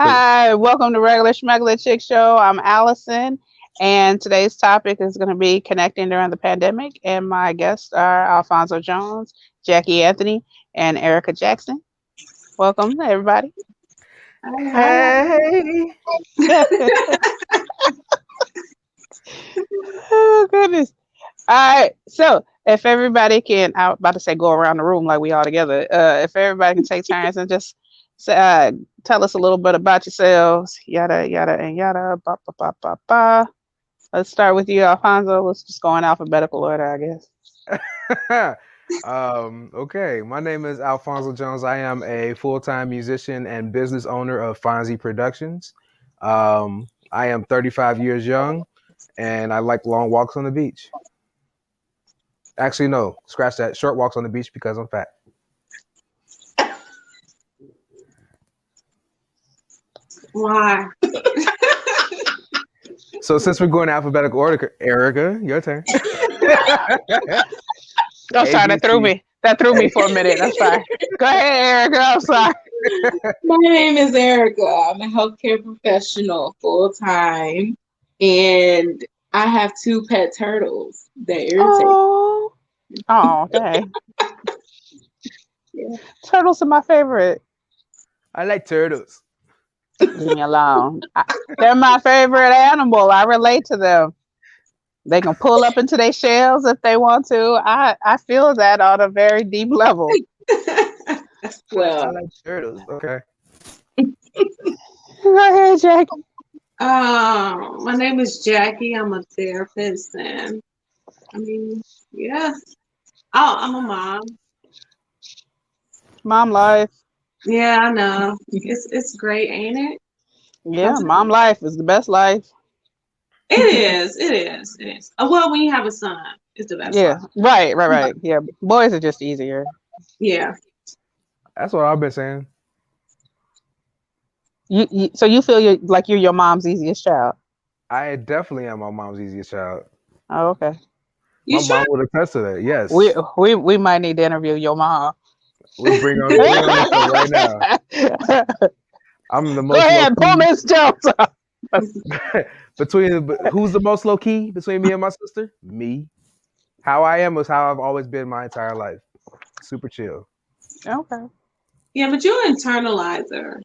Hi, welcome to Regular Schmegler Chick Show. I'm Allison, and today's topic is going to be connecting during the pandemic. And my guests are Alfonzo Jones, Jackie Anthony, and Erica Jackson. Welcome, everybody. Hey. Oh, goodness. All right. So, if everybody can, I was about to say go around the room like we all together. If everybody can take turns and just tell us a little bit about yourselves, yada, yada, and yada. Ba, ba, ba, ba, ba. Let's start with you, Alfonso. Let's just go in alphabetical order, I guess. Okay, my name is Alfonzo Jones. I am a full-time musician and business owner of Fonzie Productions. I am 35 years young, and I like long walks on the beach. Actually, no, scratch that. Short walks on the beach because I'm fat. Why? So since we're going in alphabetical order, Erica, your turn. I'm sorry, that threw me. That threw me for a minute. I'm sorry. Go ahead, Erica. I'm sorry. My name is Erica. I'm a healthcare professional full time, and I have two pet turtles that irritate. Oh, dang. Yeah. Turtles are my favorite. I like turtles. Leave me alone. They're my favorite animal. I relate to them. They can pull up into their shells if they want to. I feel that on a very deep level. Well, I like turtles. Okay. Go ahead, Jackie. my name is Jackie. I'm a therapist, and yeah. Oh, I'm a mom. Mom life. Yeah, I know. It's great, ain't it? Yeah, mom life is the best life. It is. It is. It is. Well, when you have a son, it's the best Yeah, life. right. Yeah, boys are just easier. Yeah. That's what I've been saying. So you feel like you're your mom's easiest child? I definitely am my mom's easiest child. Oh, okay. You My sure? mom would attest to that. Yes. We might need to interview your mom. We bring on the show right now. I'm the most. Go ahead, pull Miss Jones up. Who's the most low key between me and my sister? Me. How I am is how I've always been my entire life. Super chill. Okay. Yeah, but you're an internalizer.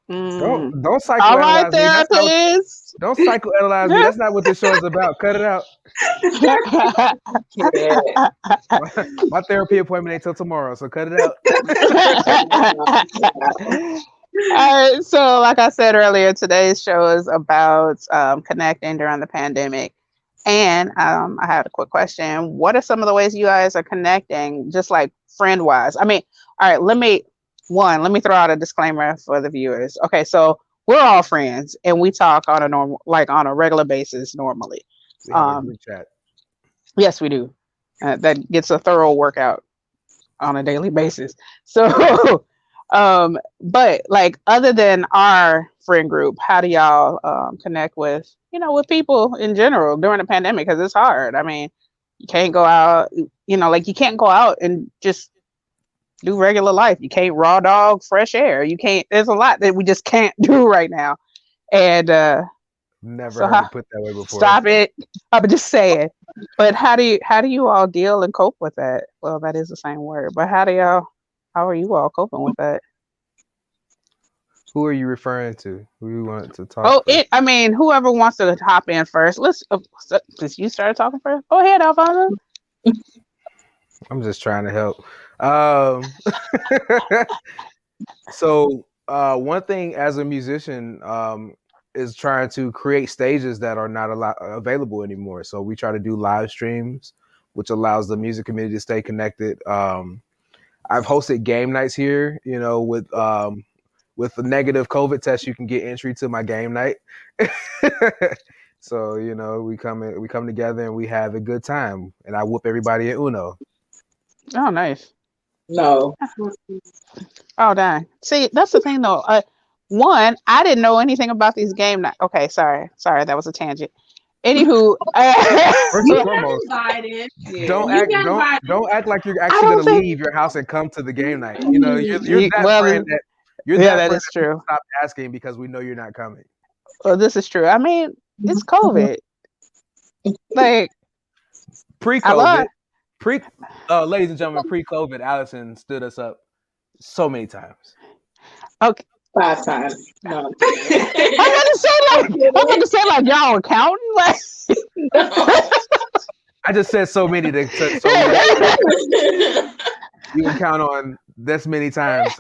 Don't All right, psychoanalyze me. therapist. Don't psychoanalyze me. That's not what this show is about. Cut it out. My therapy appointment ain't till tomorrow, so cut it out. All right, so like I said earlier, today's show is about connecting during the pandemic. And I had a quick question. What are some of the ways you guys are connecting, just like friend wise? I mean, all right, let me throw out a disclaimer for the viewers. Okay, so we're all friends and we talk on a regular basis normally. We have a group chat. Yes, we do. That gets a thorough workout on a daily basis. So, but like other than our friend group, how do y'all connect with people in general during the pandemic? Because it's hard. I mean, you can't go out. Like you can't go out and just do regular life. You can't raw dog fresh air. You can't. There's a lot that we just can't do right now. And never heard it put that way before. Stop it. I'm just saying. But how do you all deal and cope with that? Well, that is the same word. But how are you all coping with that? Who are you referring to? Who you want to talk? Whoever wants to hop in first. Since you started talking first, go ahead, Alfonso. I'm just trying to help. So one thing as a musician is trying to create stages that are not available anymore. So we try to do live streams, which allows the music community to stay connected. I've hosted game nights here. With a negative COVID test, you can get entry to my game night. So we come together and we have a good time, and I whoop everybody at Uno. Oh, nice. No. Oh, dang. See, that's the thing though. One, I didn't know anything about these game night. Okay, sorry, that was a tangent. Anywho, First and You got foremost, invited. Yeah, don't you act got invited. don't act like you're I actually don't gonna think. leave your house and come to the game night. You're that friend Well, that you're yeah, that that friend is that people true. stop asking because we know you're not coming. Well, this is true. I mean, it's COVID. Like, I love. Pre-COVID, pre ladies and gentlemen, pre-COVID, Allison stood us up so many times. Okay, 5 times. No, I'm I'm kidding. about to say I'm like y'all are counting like. kidding. I just said so many so much. No. You can count on this many times.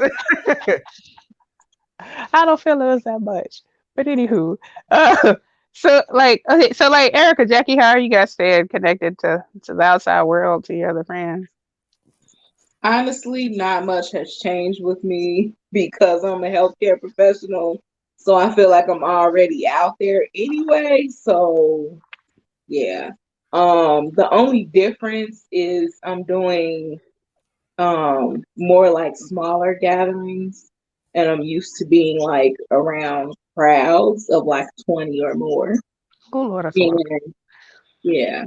I don't feel it was that much. But anywho, so like okay, so like Erica, Jackie, how are you guys staying connected to the outside world, to your other friends? Honestly, not much has changed with me because I'm a healthcare professional. So I feel like I'm already out there anyway. So yeah. The only difference is I'm doing more like smaller gatherings, and I'm used to being like around crowds of like 20 or more. Oh Lord, that's a lot. And yeah.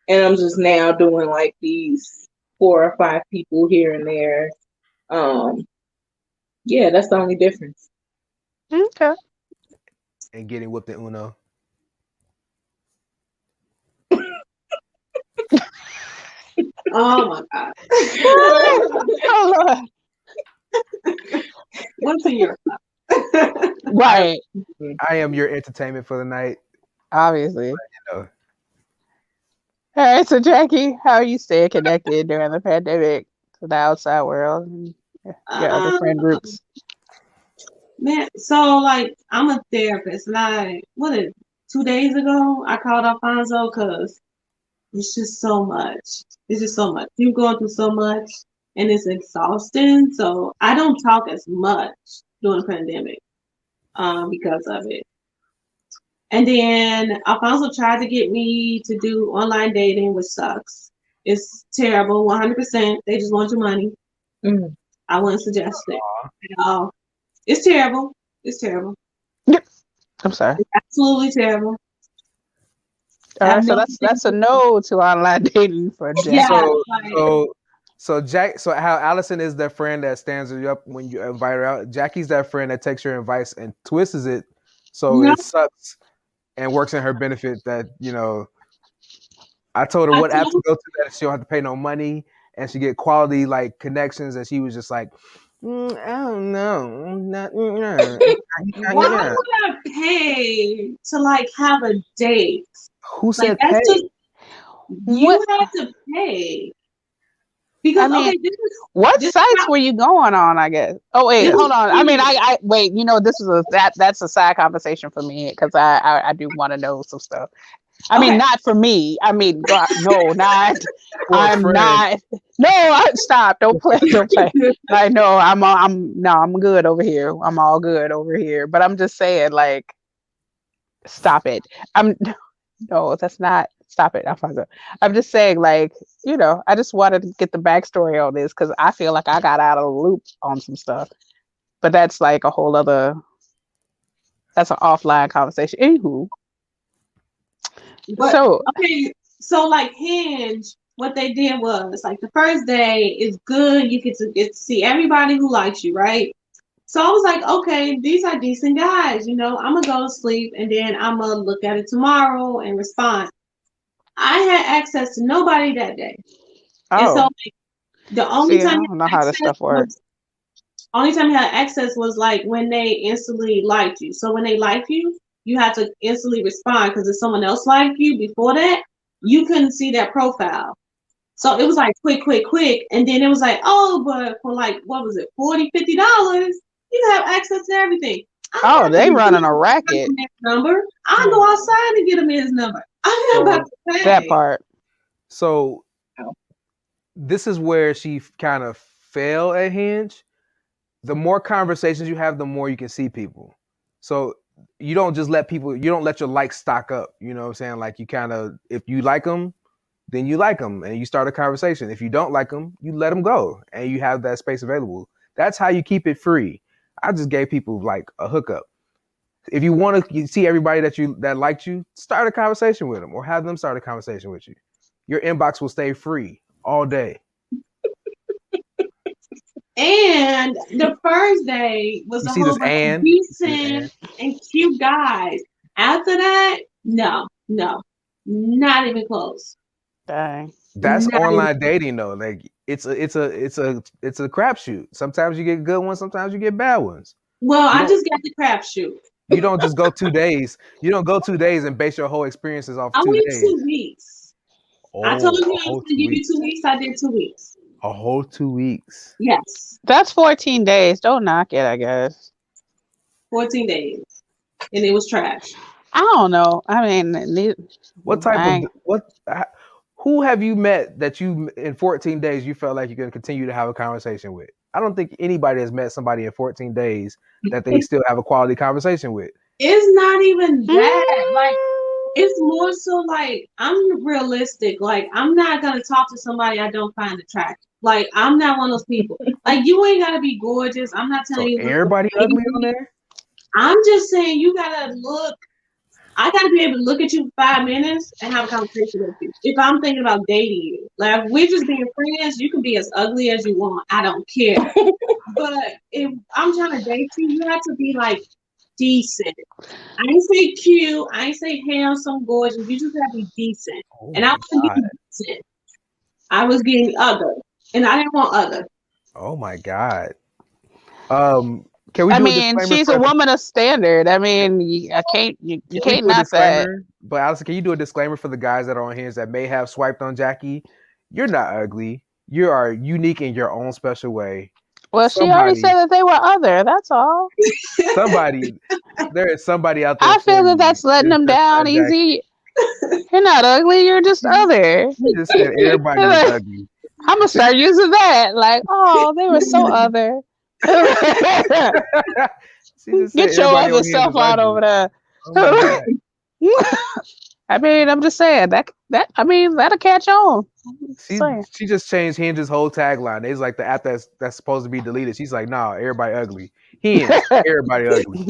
And I'm just now doing like these 4 or 5 people here and there. Um, yeah, that's the only difference. Okay. And getting whooped in Uno. Oh my God. Oh Lord. What's in your Right. I am your entertainment for the night. Obviously. You know, All right, so Jackie, how are you staying connected during the pandemic to the outside world and your other friend um groups? man, so like I'm a therapist and I what is 2 days ago I called Alfonso because it's just so much. It's just so much. You're going through so much and it's exhausting. So I don't talk as much during the pandemic, because of it. And then Alfonso tried to get me to do online dating, which sucks. It's terrible, 100%. They just want your money. Mm. I wouldn't suggest it at all. It's terrible. It's terrible. Yep. I'm sorry. It's absolutely terrible. All right, I've so never that's a been. no to online dating for Yeah, Jackie. so like so so how Allison is that friend that stands you up when you invite her out. Jackie's that friend that takes your advice and twists it so no, it sucks and works in her benefit. I told her I what app to told go to that she don't have to pay no money and she get quality like connections, and she was just like, I don't know, not, why would I pay to like have a date? who Like said that's just pay? What you have to pay I because mean, okay, what this is sites how were you going on? I guess. Oh wait, it hold was on. I mean, serious. I wait. You know, this is that's a side conversation for me because I do want to know some stuff. I mean, Okay, not for me. I mean, God, no, not. For a I'm friend. not. No, stop. Don't play. Don't play. Like, no, I'm. No, I'm good over here. I'm all good over here. But I'm just saying, like, stop it. I'm. No, that's not. Stop it, Alfonso. I'm just saying, like, I just wanted to get the backstory on this because I feel like I got out of the loop on some stuff. But that's like a whole other. That's an offline conversation. Anywho, but so okay, so like Hinge, what they did was like the first day is good. You get to see everybody who likes you, right? So I was like, okay, these are decent guys. I'm gonna go to sleep and then I'm gonna look at it tomorrow and respond. I had access to nobody that day, and so oh, like, the only see, I time you don't know had how this access stuff works. was only time you had access was like when they instantly liked you. So when they liked you, you had to instantly respond because if someone else liked you before that, you couldn't see that profile. So it was like quick, quick, quick. And then it was like, oh, but for like, what was it, $40, $50? You have access to everything. I'm Oh, not they going to running a get racket. his number. I'll go outside and get him his number. I'm not about So to That pay. part. so Oh. this is where she kind of fell at Hinge. The more conversations you have, the more you can see people. So you don't just let people, you don't let your likes stock up. You know what I'm saying? Like you kind of, if you like them, then you like them and you start a conversation. If you don't like them, you let them go and you have that space available. That's how you keep it free. I just gave people like a hookup. If you want to see everybody that liked you, start a conversation with them or have them start a conversation with you. Your inbox will stay free all day. And the first day was You a see this whole bunch of and you see this decent and and cute guys. After that, no, not even close. Dang. that's Not even. online dating though. Like it's a crapshoot. Sometimes you get good ones, sometimes you get bad ones. Well, You I don't just got the crapshoot. you don't just go 2 days. You don't go 2 days and base your whole experiences off I two went days. 2 weeks. I told Oh, you a I was whole going to two give you weeks. 2 weeks. I did 2 weeks. A whole 2 weeks. Yes, That's 14 days. Don't knock it, I guess. 14 days. And it was trash. I don't know. I mean, What type I of ain't- who have you met that you in 14 days you felt like you're going to continue to have a conversation with? I don't think anybody has met somebody in 14 days that they still have a quality conversation with. It's not even that. Like, Mm. it's more so like I'm realistic. Like, I'm not gonna talk to somebody I don't find attractive. Like, I'm not one of those people. Like, you ain't gotta be gorgeous. I'm not telling So you look everybody ugly on amazing. there? I'm just saying you gotta look. I gotta be able to look at you for 5 minutes and have a conversation with you. If I'm thinking about dating you, like if we're just being friends, you can be as ugly as you want. I don't care. But if I'm trying to date you, you have to be like decent. I ain't say cute. I ain't say handsome, gorgeous. You just gotta be decent. Oh And I my wasn't god. getting decent. I was getting other, and I didn't want other. Oh my god. Can we I do a mean, disclaimer she's a for woman of standard. I mean, I can't you can we can't do a knock that. disclaimer? But Allison, can you do a disclaimer for the guys that are on here that may have swiped on Jackie? You're not ugly. You are unique in your own special way. Well, she already said Somebody, that they were other. That's all. somebody, there is somebody out there I for feel that you. that's letting It's them just down not Jackie. easy. You're not ugly. You're just other. You just said everybody was I'm ugly. gonna start using that. Like, oh, they were so other. She just said Get your everybody other on here self was out ugly. over there. Oh my god. I mean, I'm just saying that I mean that'll catch on. I'm just She saying. she just changed Hinge's whole tagline. It's like the app that's supposed to be deleted. She's like, nah, everybody ugly. Hinge, everybody ugly.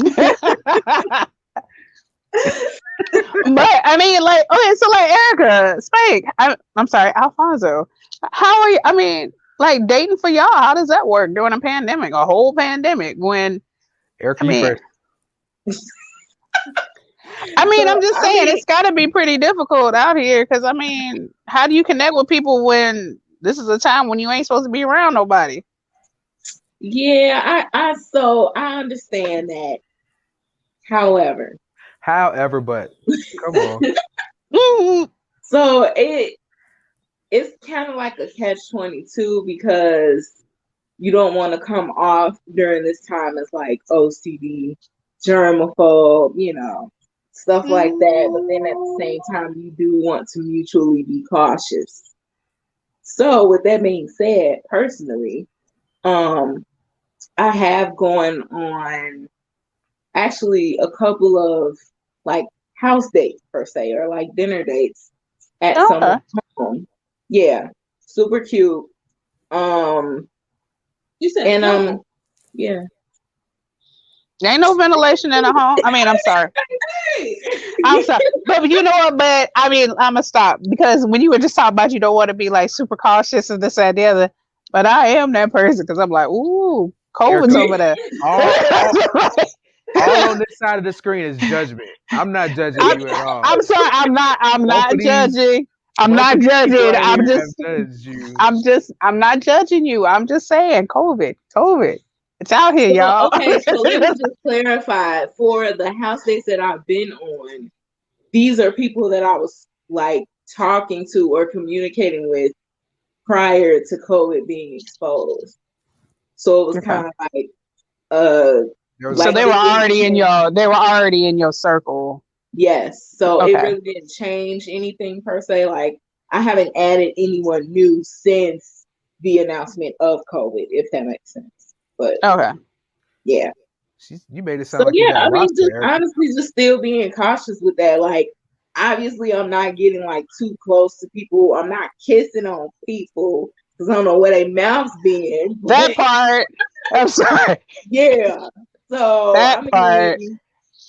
But I mean, like, okay, so like Erica, Spake, I'm sorry, Alfonso. How are you? I mean, like dating for y'all, how does that work during a pandemic, a whole pandemic? When I Erica, you mean, first. I'm So just I saying mean, it's got to be pretty difficult out here because I mean, how do you connect with people when this is a time when you ain't supposed to be around nobody? yeah, I understand that. However, However, but come on. Mhm. so it's kind of like a catch-22 because you don't want to come off during this time as like OCD, germaphobe, stuff like that. But then at the same time, you do want to mutually be cautious. So with that being said, personally, um, I have gone on actually a couple of like house dates per se, or like dinner dates at Okay. someone's home. Yeah, super cute. Um, You said and couple. yeah. There ain't no ventilation in the home. I mean, I'm sorry. Hey. I'm sorry. But you know what? But I mean, I'm going to stop because when you were just talking about you don't want to be like super cautious and this, that, and the other. But I am that person because I'm like, ooh, COVID's Erica, over there. all on this side of the screen is judgment. I'm not judging I'm, you at all. I'm sorry. I'm Both not of these judging. I'm both not of these people judging. right here have judged you. I'm not judging you. I'm just saying COVID. It's out here, Well, y'all. okay, so let me just clarify for the house dates that I've been on. These are people that I was like talking to or communicating with prior to COVID being exposed. So it was Okay. kind of like uh There was So like they it were didn't already in change. your circle. Yes. So it Okay. really didn't change anything per se. Like I haven't added anyone new since the announcement of COVID, if that makes sense. But Okay. yeah. you made it So sound like you yeah, had a I mean, roster, just Erica. honestly, just still being cautious with that. Like, obviously, I'm not getting like too close to people. I'm not kissing on people because I don't know where their mouths been. That But part. I'm sorry. yeah, so I That part. mean,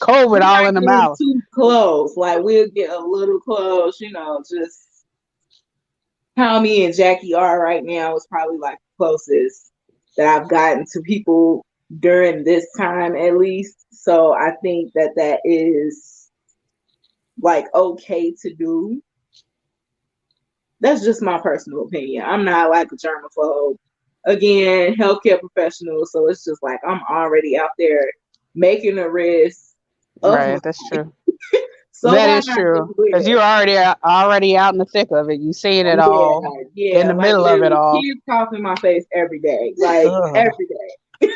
COVID we're all not in the getting mouth. too close. Like, we'll get a little close. Just how me and Jackie are right now is probably like the closest that I've gotten to people during this time, at least. So I think that that is like okay to do. That's just my personal opinion. I'm not like a germaphobe. Again, healthcare professional, so it's just like I'm already out there making a risk of my Right. That's life. true. So That why is not just true. Because live? you're already out in the thick of it. You seen it Yeah, all in yeah. the Like middle of it literally all. kids cough in my face every day. Like Ugh. every day.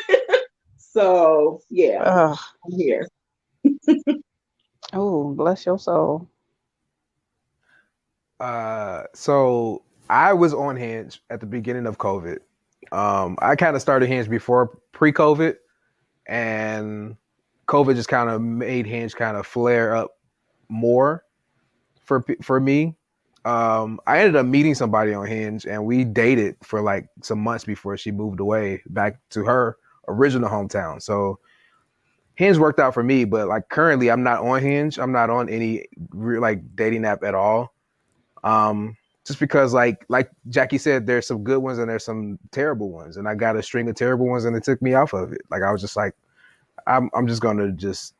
So yeah, Ugh. I'm here. Oh, bless your soul. So I was on Hinge at the beginning of COVID. I kind of started Hinge before pre-COVID, and COVID just kind of made Hinge kind of flare up more for me. I ended up meeting somebody on Hinge, and we dated for like some months before she moved away back to her original hometown. So Hinge worked out for me, but like currently, I'm not on Hinge. I'm not on any like dating app at all. Um, just because like Jackie said, there's some good ones and there's some terrible ones, and I got a string of terrible ones, and it took me off of it. Like I was just like, I'm just gonna just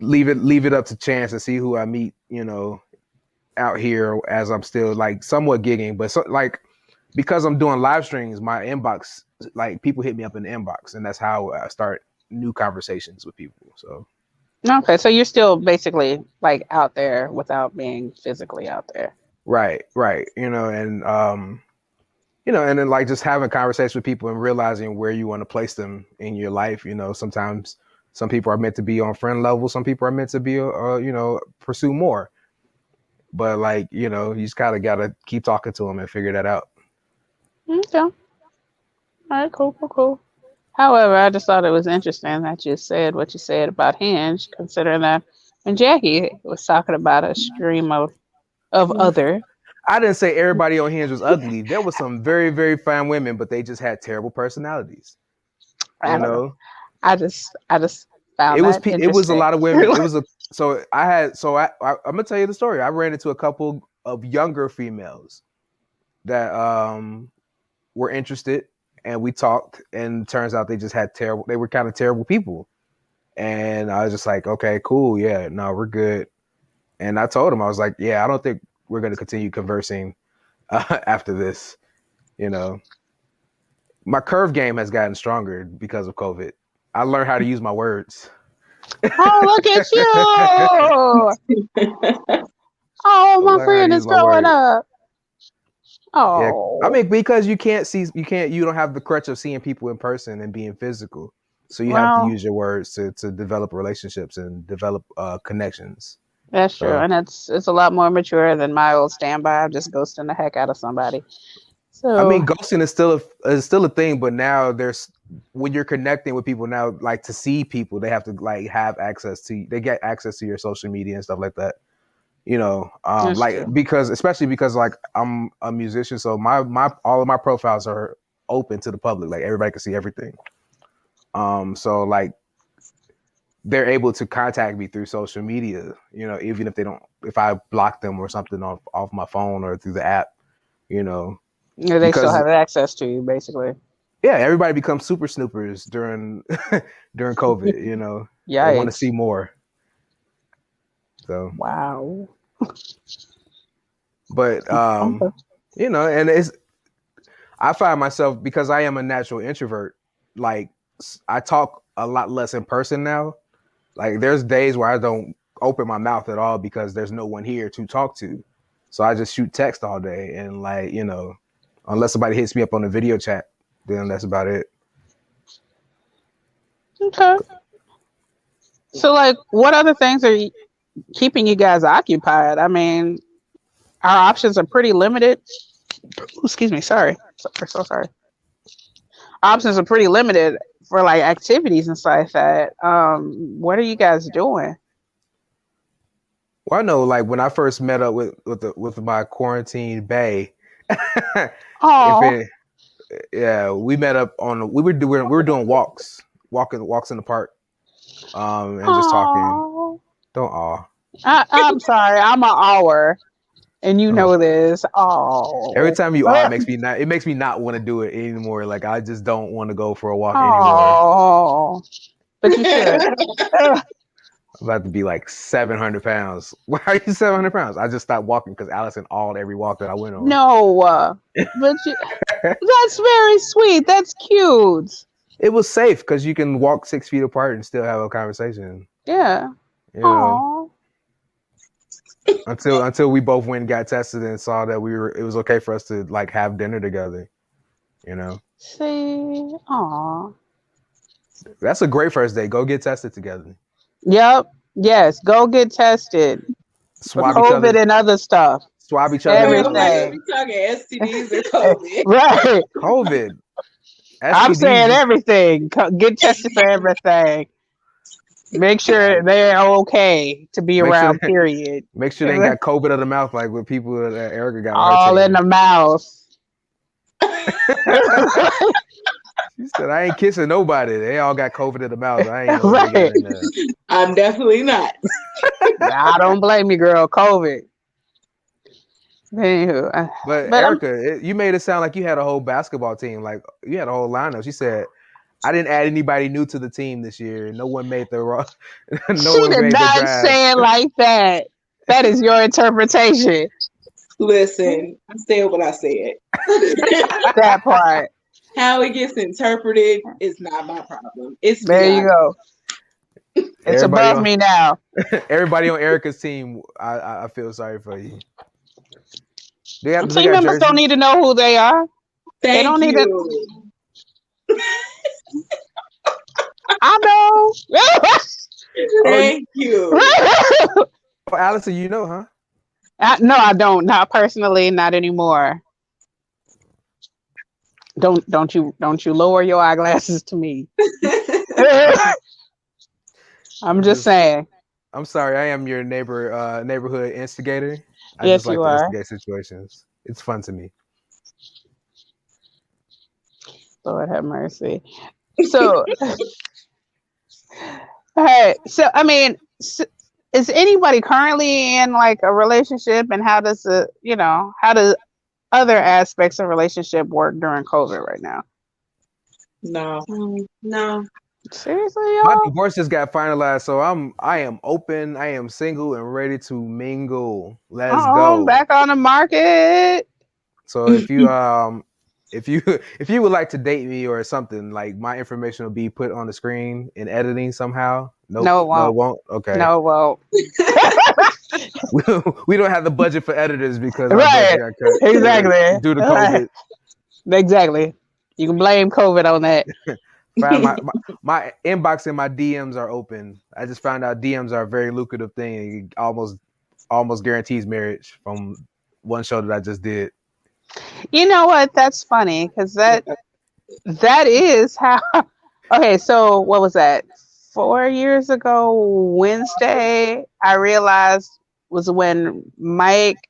leave it up to chance and see who I meet, out here as I'm still like somewhat gigging, but so like because I'm doing live streams, my inbox, like people hit me up in the inbox, and that's how I start new conversations with people. So Okay, so you're still basically like out there without being physically out there. right, and then like just having conversations with people and realizing where you want to place them in your life. Sometimes some people are meant to be on friend level, some people are meant to be, pursue more. But like, you just kind of gotta keep talking to them and figure that out. Okay. All right, cool, cool, cool. However, I just thought it was interesting that you said what you said about Hinge, considering that when Jackie was talking about a stream of other. I didn't say everybody on Hinge was ugly. There was some very, very fine women, but they just had terrible personalities. I You don't know. know, I just it found was that it was a interesting. lot of women. It was a so I had so I'm gonna tell you the story. I ran into a couple of younger females that were interested, and we talked, and turns out they just had terrible. They were kind of terrible people, and I was just like, okay, cool, yeah, no, we're good. And I told him, I was like, yeah, I don't think we're gonna continue conversing after this. You know, my curve game has gotten stronger because of COVID. I learned how to use my words. Oh, look at you! Oh, I my learned how to friend use is my growing words. up. Yeah, I Oh, mean, because you don't have the crutch of seeing people in person and being physical, so you have to well, use your words to develop relationships and develop connections. that's true, So, and it's a lot more mature than my old standby. I'm just ghosting the heck out of somebody. I So mean, ghosting is still a thing, but now there's when you're connecting with people now, like to see people, they have to like have access to they get access to your social media and stuff like that. that's Like true. because especially because like I'm a musician, so my all of my profiles are open to the public, like everybody can see everything. So like they're able to contact me through social media, even if they don't, if I block them or something off my phone or through the app, you know, Yeah, they still because have access to you, basically. yeah, everybody becomes super snoopers during during COVID, they want to see Yikes! more. So, Wow. but Okay. and I find myself because I am a natural introvert, like I talk a lot less in person now. Like there's days where I don't open my mouth at all because there's no one here to talk to. So I just shoot text all day and like, unless somebody hits me up on a video chat, then that's about it. Okay. So, like, what other things are keeping you guys occupied? I mean, our options are pretty limited. Excuse me. Sorry. So sorry. Options are pretty limited for like activities and stuff like that. What are you guys doing? Well, I know, like when I first met up with my quarantine bae, if Oh, it, yeah, we met up on we were doing walks in the park, and just talking. oh. Don't awe. I'm sorry. I'm an hour, and you Don't. know this. Every Oh, time you awe, it makes me not want to do it anymore. Like I just don't want to go for a walk anymore. oh. But you should. I'm about to be like 700 pounds. Why are you 700 pounds? I just stopped walking because Allison awed every walk that I went on. No, but that's very sweet. That's cute. It was safe because you can walk 6 feet apart and still have a conversation. Yeah. You know, Oh, until we both went and got tested and saw that it was okay for us to like have dinner together. You know, see. Oh. that's a great first date. Go get tested together. Yep. Yes. Go get tested for Swab each COVID other. and other stuff. Swab each other. Okay, I'm like, are Everything. we talking STDs or COVID? Right. COVID. I'm saying STDs. everything. Get tested for everything. Make sure they're okay to be Make sure around, period. make sure they ain't got COVID of the mouth like with people that Erica got on her All in team. the mouth. She said, I ain't kissing nobody. They all got COVID in the mouth. I ain't gonna get Right. in there. I'm definitely not. I don't blame you, girl. COVID. Anywho, But but I'm Erica, you made it sound like you had a whole basketball team. Like you had a whole lineup. She said, I didn't add anybody new to the team this year. No one made the no she one did made the not draft. say it like that. That is your interpretation. Listen, I said what I said. That part. How it gets interpreted is not my problem. It's There you beyond. go. It's Everybody above on me now. everybody on Erica's team, I feel sorry for you. Do they Team got members don't jerseys? need to know who they are. They Thank don't need to. you. I know. Thank you. Oh, Allison, you know, huh? No, I don't. Not personally. Not anymore. Don't you lower your eyeglasses to me. I'm just saying. I'm sorry, I am your neighborhood instigator. I just Yes, like you to are. instigate situations. It's fun to me. Lord have mercy. So, all right. So, I mean, is anybody currently in like a relationship, and how does other aspects of relationship work during COVID right now? No. No. Seriously, My y'all? divorce just got finalized, so I am open, I am single and ready to mingle. Let's Oh, go. back on the market. So if you would like to date me or something, like my information will be put on the screen in editing somehow. Nope. No, it No, it won't. won't. Okay. No, it won't. We don't have the budget for editors because our Right. budget got cut Exactly. due to Right. COVID. Exactly. You can blame COVID on that. My inbox and my DMs are open. I just found out DMs are a very lucrative thing. It almost guarantees marriage from one show that I just did. You know what? That's funny because that is how. Okay, so what was that? 4 years ago, Wednesday, I realized was when Mike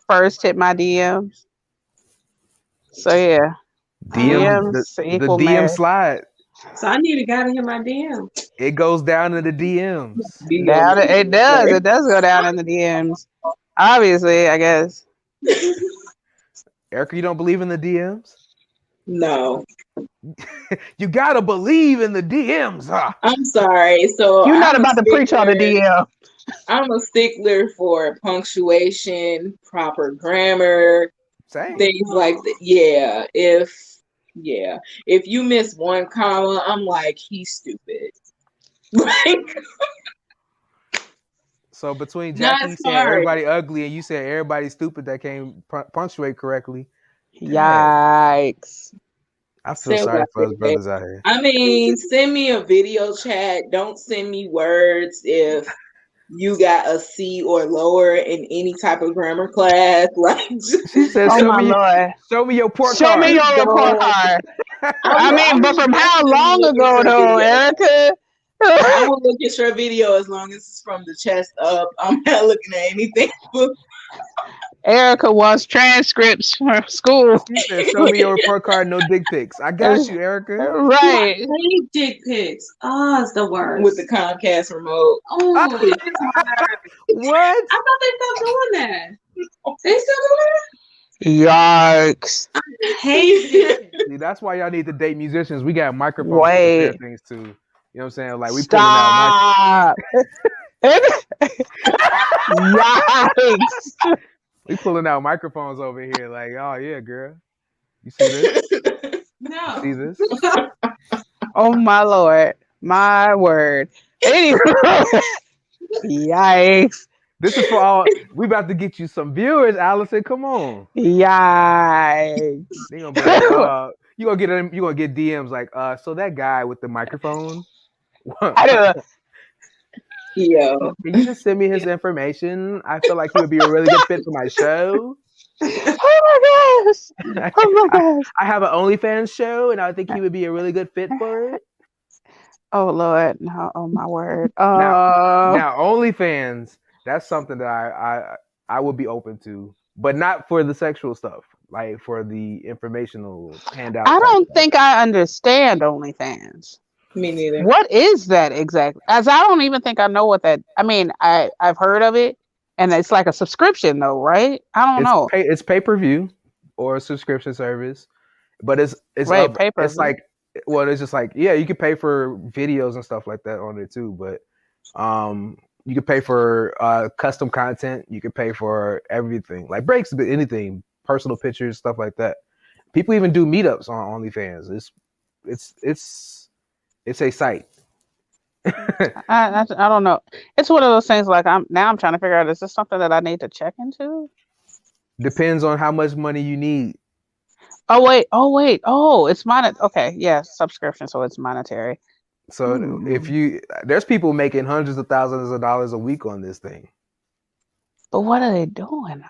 first hit my DMs. So yeah, DM DMs the equal DM marriage. slide. So I need a guy to hit my DM. It goes down in the DMs. Down, it does. It does go down in the DMs. Obviously, I guess. Erica, you don't believe in the DMs? No. You gotta believe in the DMs, huh? I'm sorry. So You're not about to preach on the DM. I'm a stickler for punctuation, proper grammar, Same. things like that. Yeah. If you miss one comma, I'm like, he's stupid. Like, So between not Jackie saying hard. everybody ugly and you saying everybody stupid that can't punctuate correctly, dang, Yikes. I feel Send sorry what for us brothers out here. I mean, send me a video chat. Don't send me words if you got a C or lower in any type of grammar class. Like, She said, Oh "Show my me, Lord. show me your port Show me card." your report don't. card. I I will. I mean, but will from how definitely long look at ago your though, video. Erica? I will look at your video as long as it's from the chest up. I'm not looking at anything. Erica wants transcripts from school. She said, "Show me your report card, no dick pics." I got you, Erica. Ooh, I Right. hate dick pics. Oh, it's the worst. With the Comcast remote. Oh, it gets on my nerves. What? I thought they stopped doing that. They still Yikes. doing it? I hate dick pics. See, that's why y'all need to date musicians. We got microphones to compare Wait. things to. You know what I'm saying? Like we pulling out Stop. Yikes. we pulling out microphones over here. Like, oh yeah, girl, you see this? You No. see this? Oh my Lord. My word. Anyway. Yikes. This is for all. We about to get you some viewers, Allison. Come on. Yikes. They gonna be like, you gonna get them. You gonna get DMs like, so that guy with the microphone. I don't Yo. Can you just send me his information? I feel like he would be a really good fit for my show. Oh my gosh. Oh my gosh. I have an OnlyFans show, and I think he would be a really good fit for it. Oh Lord. No. Oh my word. Now OnlyFans, that's something that I would be open to, but not for the sexual stuff, like for the informational handout. I type don't stuff. think I understand OnlyFans. Me neither. What is that exactly? As I don't even think I know what that. I mean, I've heard of it, and it's like a subscription though, right? I don't know. It's pay-per-view or a subscription service, but it's Right, pay-per-view. it's like, well, it's just like, yeah, you can pay for videos and stuff like that on there too, but you can pay for custom content, you can pay for everything, like breaks, anything, personal pictures, stuff like that. People even do meetups on OnlyFans. It's a site. I don't know. It's one of those things. Like I'm trying to figure out, is this something that I need to check into? Depends on how much money you need. Oh wait. Oh, it's okay, yeah, subscription, so it's monetary. So there's people making hundreds of thousands of dollars a week on this thing. But what are they doing?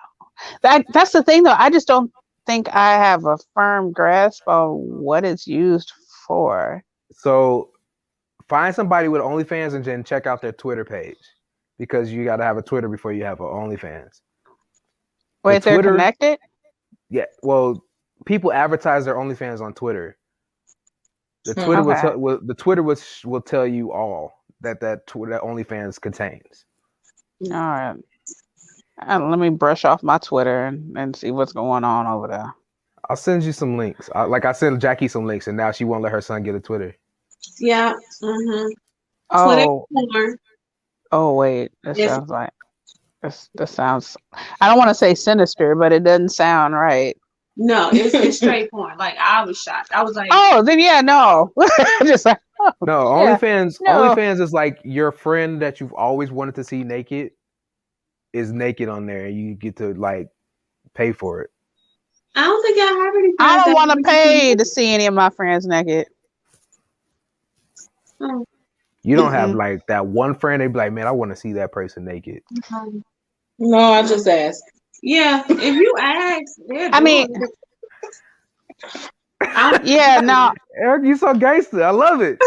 That's the thing, though. I just don't think I have a firm grasp on what it's used for. So find somebody with OnlyFans and then check out their Twitter page, because you got to have a Twitter before you have an OnlyFans. Wait, they're Twitter, connected? yeah. Well, people advertise their OnlyFans on Twitter. The Twitter will tell you all that Twitter OnlyFans contains. All right. Let me brush off my Twitter and see what's going on over there. I'll send you some links. I sent Jackie some links, and now she won't let her son get a Twitter. Yeah. Mm-hmm. Oh. Twitter. Oh wait. This Yes. sounds like this sounds. I don't want to say sinister, but it doesn't sound right. No, it's straight porn. Like I was shocked. I was like, Oh, then yeah, no. Just like, oh, No, yeah. OnlyFans. No. OnlyFans is like your friend that you've always wanted to see naked is naked on there, and you get to like pay for it. I don't think I have any. I don't want to pay to see any of my friends naked. Oh. You don't have like that one friend. They be like, man, I want to see that person naked. No, I just asked. Yeah, if you ask, I mean, yeah, no. Eric, you so gangster. I love it.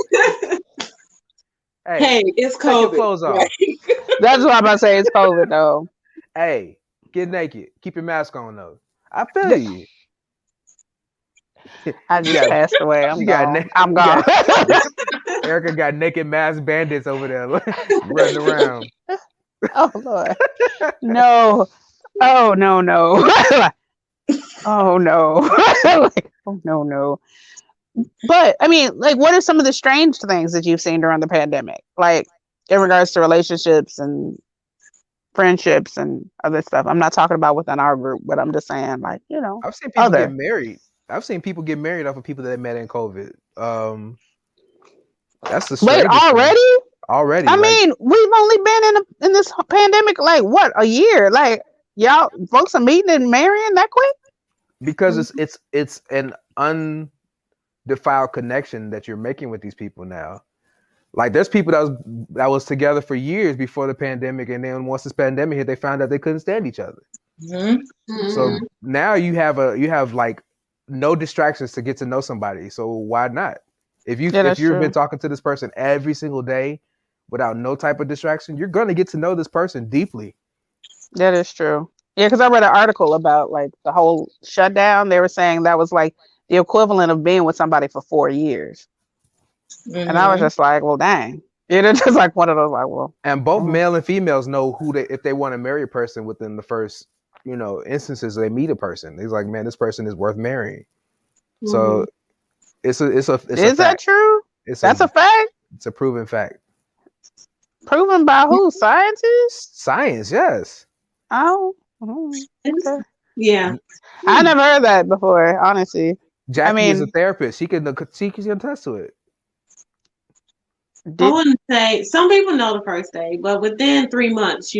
Hey, it's take your COVID. clothes off. That's what I'm about to say. It's COVID though. Hey, get naked. Keep your mask on though. I feel you. I just passed away. I'm gone. I'm gone. Erica got naked mask bandits over there running around. Oh Lord. No. Oh no. Oh no. Like, oh no. But I mean, like, what are some of the strange things that you've seen during the pandemic? Like in regards to relationships and friendships and other stuff. I'm not talking about within our group, but I'm just saying, like, you know, I've seen people get married. I've seen people get married off of people that they met in COVID. That's the wait, already? Thing. Already. I mean, we've only been in this pandemic like what, a year? Like y'all folks are meeting and marrying that quick? Because it's an defiled connection that you're making with these people now. Like there's people that was together for years before the pandemic, and then once this pandemic hit, they found out they couldn't stand each other. So Mhm. now you have like no distractions to get to know somebody. So why not? Yeah, If that's you've been true. talking to this person every single day without no type of distraction, you're gonna get to know this person deeply. That is true. Yeah, because I read an article about like the whole shutdown. They were saying that was like the equivalent of being with somebody for 4 years. And I was Mm-hmm. just like, well, dang. It's just like one of those, like, well, And both oh, male and females know who they if they want to marry a person within the first, instances they meet a person. It's like, man, this person is worth marrying. So Mhm. it's a is that fact. true? It's That's a a fact. it's a proven fact. Proven by who? Scientists? Science, yes. Oh, It's- okay. Yeah. I never heard that before, honestly. I Jackie is a mean, therapist. She can attest to it. I did wouldn't say some people know the first day, but within 3 months,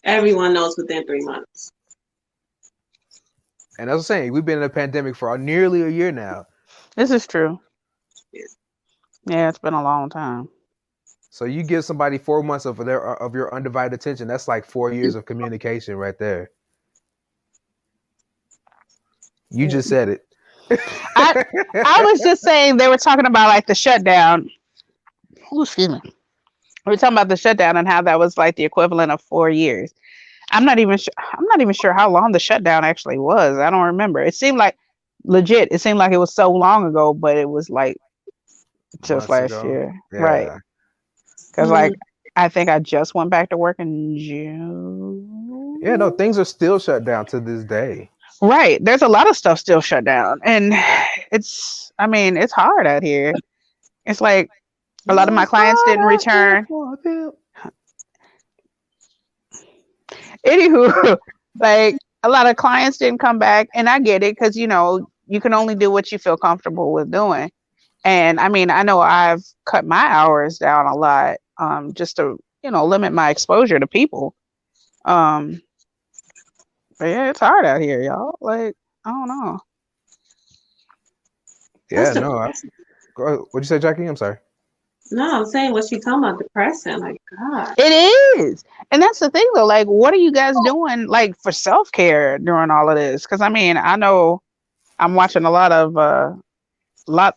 everyone knows within 3 months. And as I'm saying, we've been in a pandemic for nearly a year now. this is true? Yeah, it's been a long time. So you give somebody 4 months of your undivided attention. That's like 4 years of communication right there. You just said it. I I was just saying they were talking about like the shutdown. Oh, excuse me. We were talking about the shutdown and how that was like the equivalent of 4 years. I'm not even sure. I'm not even sure how long the shutdown actually was. I don't remember. It seemed like legit. It seemed like it was so long ago, but it was like just Months last ago. year, right? Yeah. Because Mhm. like I think I just went back to work in June. Yeah, no, things are still shut down to this day. Right. There's a lot of stuff still shut down, and it's. I mean, it's hard out here. It's like a lot of my It's clients hard didn't out here return. for them. Anywho, like a lot of clients didn't come back, and I get it because you can only do what you feel comfortable with doing. And I mean, I know I've cut my hours down a lot, just to limit my exposure to people. Um, but yeah, it's hard out here, y'all. Like I don't know. That's Yeah, no. depressing. What'd you say, Jackie? I'm sorry. No, I'm saying what she talking about depressing. Like God. It is, and that's the thing though. Like, what are you guys doing like for self care during all of this? Because I mean, I know I'm watching a lot of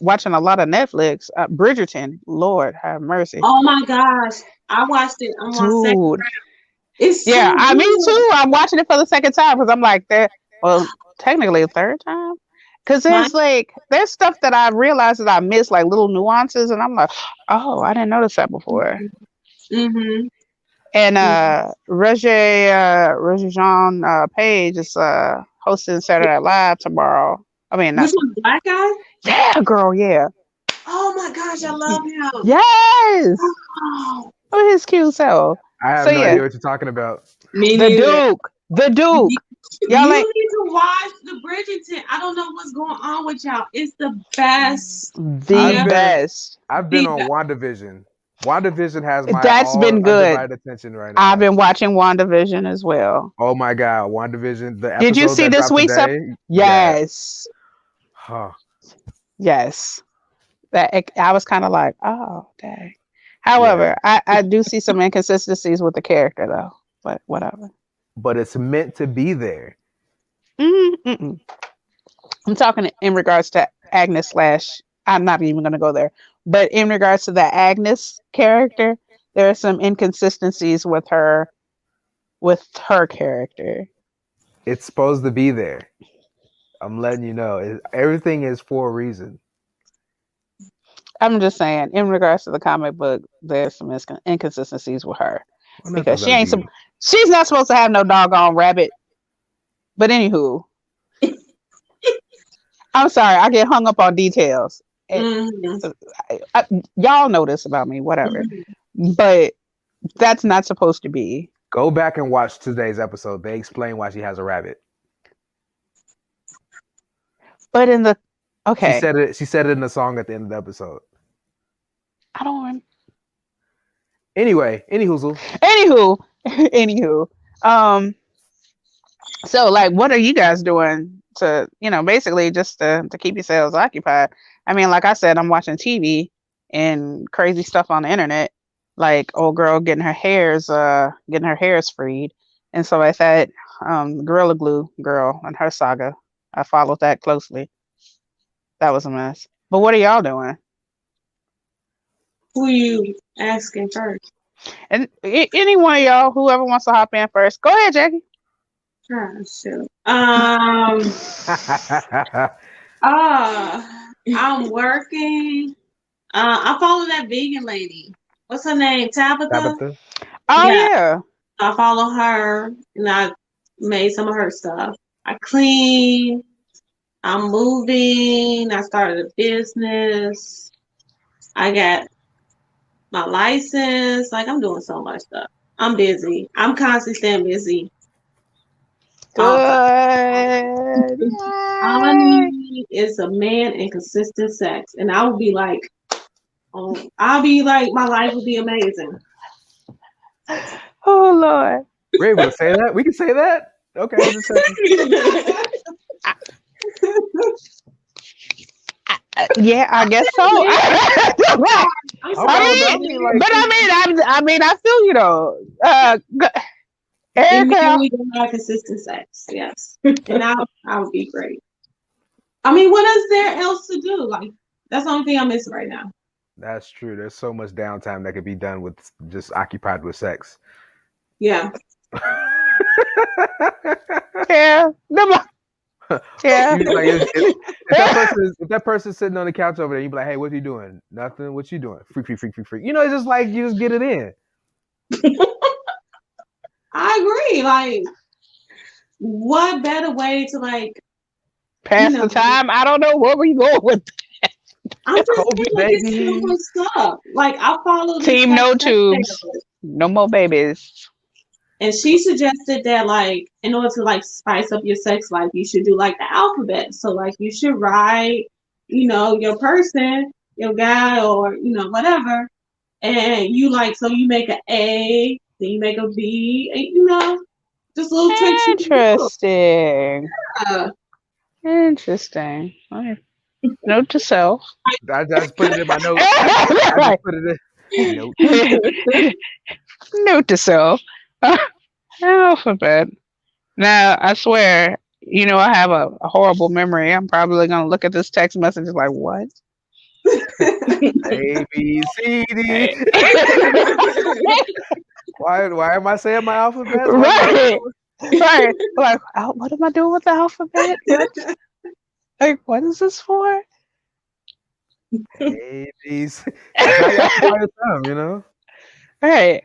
watching a lot of Netflix. Bridgerton, Lord have mercy, Oh my gosh. I watched it. I'm on second. dude. It's Yeah, so me good. too. I'm watching it for the second time because I'm like, there. Well, technically a third time, because My there's stuff that I realized that I missed, like little nuances, and I'm like, oh, I didn't notice that before. mm-hmm. And Mm-hmm. Roger Jean Page is hosting Saturday Night Live tomorrow. I mean, Which not one? Black guy? yeah, girl, yeah, Oh my gosh, I love him. yes. Oh, Oh, his cute self. I So have no yeah, idea what you're talking about. Me the neither. Duke, the you Duke. Y'all you like need to watch the Bridgerton. I don't know what's going on with y'all. It's the best. the I've Yeah, been best. I've been the on best. WandaVision. WandaVision has my That's all been good. undivided attention right I've now. been watching WandaVision as well. Oh my God, WandaVision, the Did you episode see that this dropped week's up? today. Yeah. Yes, Huh. yes. That I was kind of like, oh, dang. Yeah. However, I do see some inconsistencies with the character though, but whatever. But it's meant to be there. Mm-mm. I'm talking in regards to Agnes slash. I'm not even going to go there, but in regards to the Agnes character, there are some inconsistencies with her character. It's supposed to be there. I'm letting you know. Everything is for a reason. I'm just saying, in regards to the comic book, there's some inconsistencies with her Well, nothing's because gonna be. she's not supposed to have no doggone rabbit. But anywho, I'm sorry, I get hung up on details. And Mm-hmm. I, y'all know this about me, whatever. But that's not supposed to be. Go back and watch today's episode. They explain why she has a rabbit. But in the She okay, said it. She said it in the song at the end of the episode. I don't. Anyway, any hoozle. Anywho, anywho. So like, what are you guys doing basically just to keep yourselves occupied. I mean, like I said, I'm watching TV and crazy stuff on the internet, like old girl getting her hairs freed, and so I thought Gorilla Glue girl and her saga. I followed that closely. That was a mess. But what are y'all doing? Who you asking first? And any one of y'all, whoever wants to hop in first, go ahead, Jackie. Oh, shoot. I'm working. I follow that vegan lady. What's her name? Tabitha? Tabitha. Oh Yeah, yeah. I follow her and I made some of her stuff. I clean. I'm moving. I started a business. I got my license. Like I'm doing so much stuff. I'm busy. I'm constantly staying busy all the Good. time. All I Yay. need is a man and consistent sex. And I will be like, oh, I'll be like, my life will be amazing. Oh Lord. We're able to say that. We can say that. Okay, just Yeah, I guess so. I I'm okay. so Well, I mean, mean, busy. like, but I feel you though. And then Erica, we can have consistent sex. Yes. And I would be great. I mean, what is there else to do? Like, that's the only thing I'm missing right now. that's true. There's so much downtime that could be done with just occupied with sex. Yeah. yeah, yeah. You like if that person's sitting on the couch over there, you be like, hey, what you doing? Nothing. What you doing? Freak, freak, freak, freak, freak. It's just like you just get it in. I agree. Like, what better way to like, you Pass know, the time. I don't know where we going with I'm just COVID, saying like it's so baby. much stuff. Like I follow this Team like No sex Tubes. therapist, No more babies. and she suggested that like in order to like spice up your sex life, you should do like the alphabet. So like you should write, your person, your guy, or whatever, and you like so you make an A, then you make a B, and just little tricks you can do. Interesting. Uh, Interesting. Okay. Note to self. I just put it in my notes. I just Like, put it in notes. note to self. Alphabet. Now, I swear, I have a horrible memory. I'm probably going to look at this text message like, what? A B C D. Right. Why am I saying my alphabets? What am I Right. doing? Right. Like, what am I doing with the alphabet? What is this for? A B C. That's how you occupy your time. Right.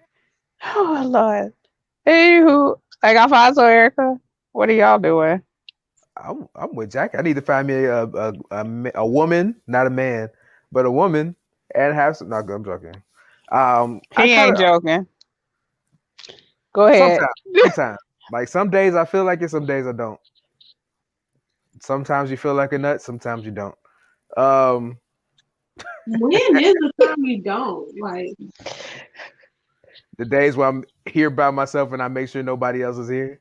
Oh, Lord. Anywho, like Alfonso, Erica, what are y'all doing? I'm with Jack. I need to find me a woman, not a man, but a woman, and have some. No, I'm joking. I He kind ain't of joking. Go ahead. sometimes, like some days I feel like it, some days I don't. Sometimes you feel like a nut, sometimes you don't. Um, when is the time you don't like? the days where I'm here by myself and I make sure nobody else is here.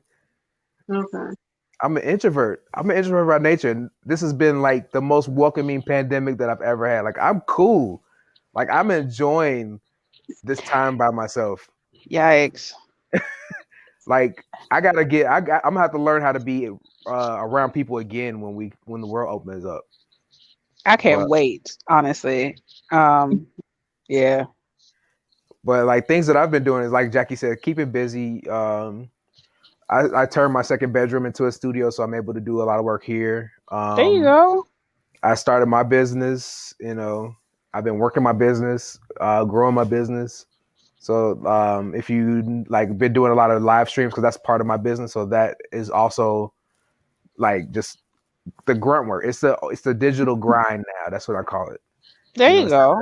Okay. I'm an introvert. I'm an introvert by nature, and this has been like the most welcoming pandemic that I've ever had. Like I'm cool. Like I'm enjoying this time by myself. Yikes. Like I'm gonna have to learn how to be around people again when the world opens up. I can't But wait, honestly. Yeah. like things that I've been doing is like Jackie said, keeping busy. I turned my second bedroom into a studio, so I'm able to do a lot of work here. There you go. I started my business. I've been working my business, growing my business. So if you like been doing a lot of live streams, because that's part of my business, so that is also like just the grunt work. It's the digital grind now. That's what I call it. There you go.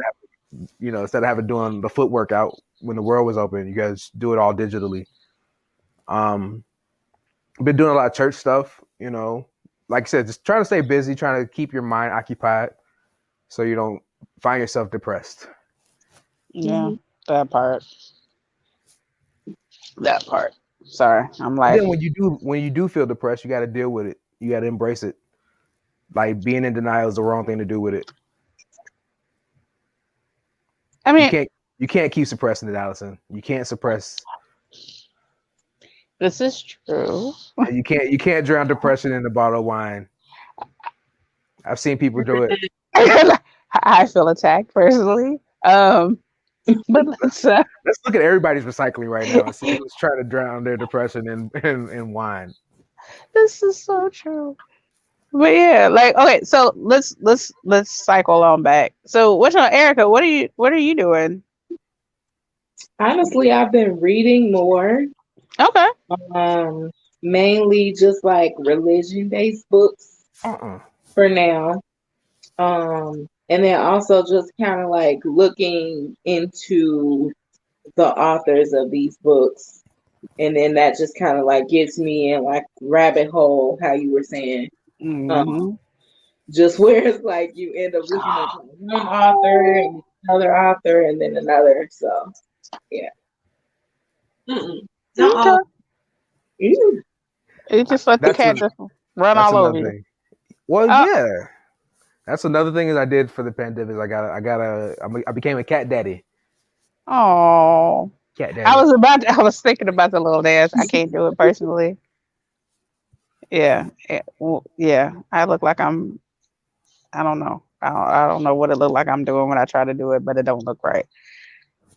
Instead of having doing the foot workout when the world was open, you guys do it all digitally. Um, been doing a lot of church stuff. Like I said, just trying to stay busy, trying to keep your mind occupied, so you don't find yourself depressed. Yeah, Mm-hmm. that part. That part. Sorry. I'm And like, then when you do feel depressed, you got to deal with it. You got to embrace it. Like being in denial is the wrong thing to do with it. I You mean, can't keep suppressing it, Allison. You can't suppress. this is true. You can't drown depression in a bottle of wine. I've seen people do it. I feel attacked personally. But Let's look at everybody's recycling right now and see who's trying to drown their depression in wine. this is so true. But yeah, like okay, so let's cycle on back. So what's on Erica? What are you doing? Honestly, I've been reading more. Okay. Um, Mainly just like religion-based books Uh-uh. for now. And then also just kind of like looking into the authors of these books. And then that just kind of like gets me in like rabbit hole, how you were saying. Hmm. Just where it's like you end up looking at one author and another author and then another. So yeah. Mm-mm. Not Okay. all. Ew. You just let the That's cat just run that's all over another you. thing. Well, Oh, yeah. That's another thing is I did for the pandemic. I became a cat daddy. oh. Cat daddy. I was thinking about the little dance. I can't do it personally. Yeah. Well, yeah. I look like I don't know. I don't know what it look like I'm doing when I try to do it, but it don't look right.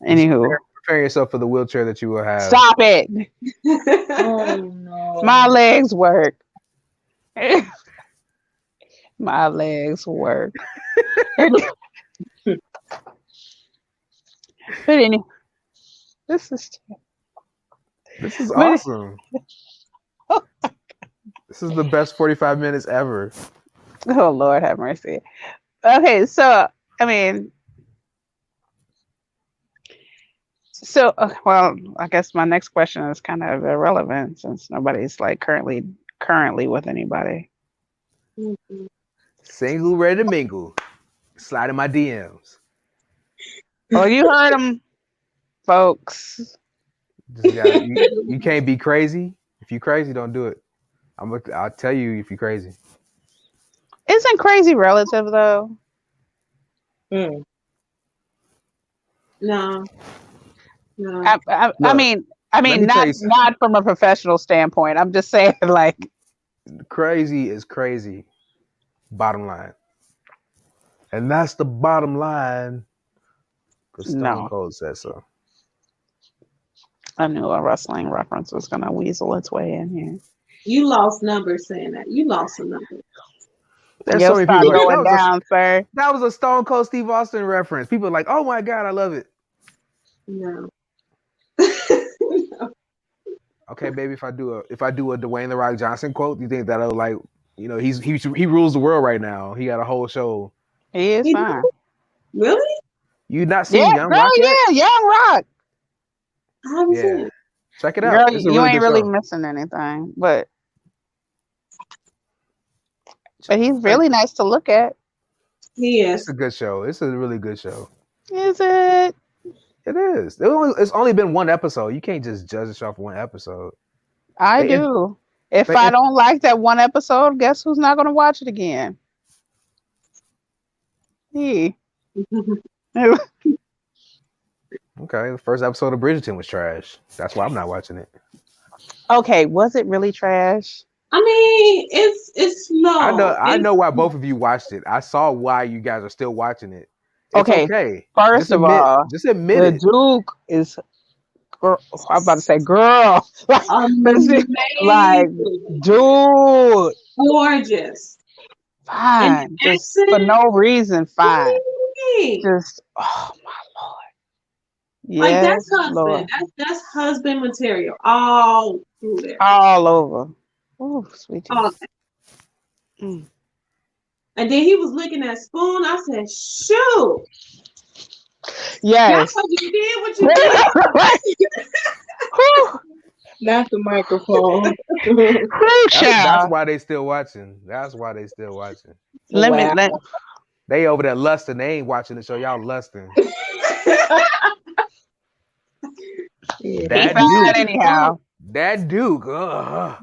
Just Anywho, preparing yourself for the wheelchair that you will have. stop it. Oh no. My legs work. My legs work. But anyway, this is This is but awesome. This is the best 45 minutes ever. oh Lord have mercy. Okay, so I mean, well, I guess my next question is kind of irrelevant since nobody's like currently with anybody. Mm-mm. Single, ready to mingle. Slide in my DMs. Oh, you heard them, folks. Just got you can't be crazy. If you crazy, don't do it. I'll tell you if you crazy. Isn't crazy relative though? Mm. No, no. I Look, mean, let me tell you something. not from a professional standpoint. I'm just saying, like, Crazy is crazy. Bottom line. And that's the bottom line. Because Stone no. Cold said so. I knew a wrestling reference was gonna weasel its way in here. You lost numbers saying that. You lost some numbers. There's so Your many stock people like going down, sir. that was a Stone Cold Steve Austin reference. People are like, oh my God, I love it. No. Okay, baby, if I do a Dwayne the Rock Johnson quote, you think that'll like, he rules the world right now. He got a whole show. He is He fine. Really? You not Yeah, seen Young girl, Rock yet? yeah, Young Rock. I haven't seen Yeah. it. Check it Girl, out. It's a you really ain't good really show. missing anything. But he's Check- really nice to look at. He It's is. a good show. It's a really good show. Is it? It is. It's only been one episode. You can't just judge it off one episode. I They do. If they I don't like that one episode, guess who's not gonna watch it again? He. Okay, the first episode of Bridgerton was trash. That's why I'm not watching it. Okay, was it really trash? I mean, it's slow. I know why both of you watched it. I saw why you guys are still watching it. It's Okay, okay. first of all, Just admit the it. Duke is. Girl, I'm about to say, girl, like, Amazing. dude, Gorgeous. And fine, the just for accent. no reason, fine, Yay. just oh my lord, Like yes, that's husband. Lord, That's husband material all through there. all over. Oh, sweet All Jesus. that. Mm. And then he was licking that spoon. I said, shoot. Yes. That's what you did, what you did. Whew, Not the microphone. whew, That's child. why they still watching. That's why they still watching. Wow. They over there lusting. They ain't watching the show. Y'all lusting. Yeah. That Fine Duke. anyhow. That Duke. Girl.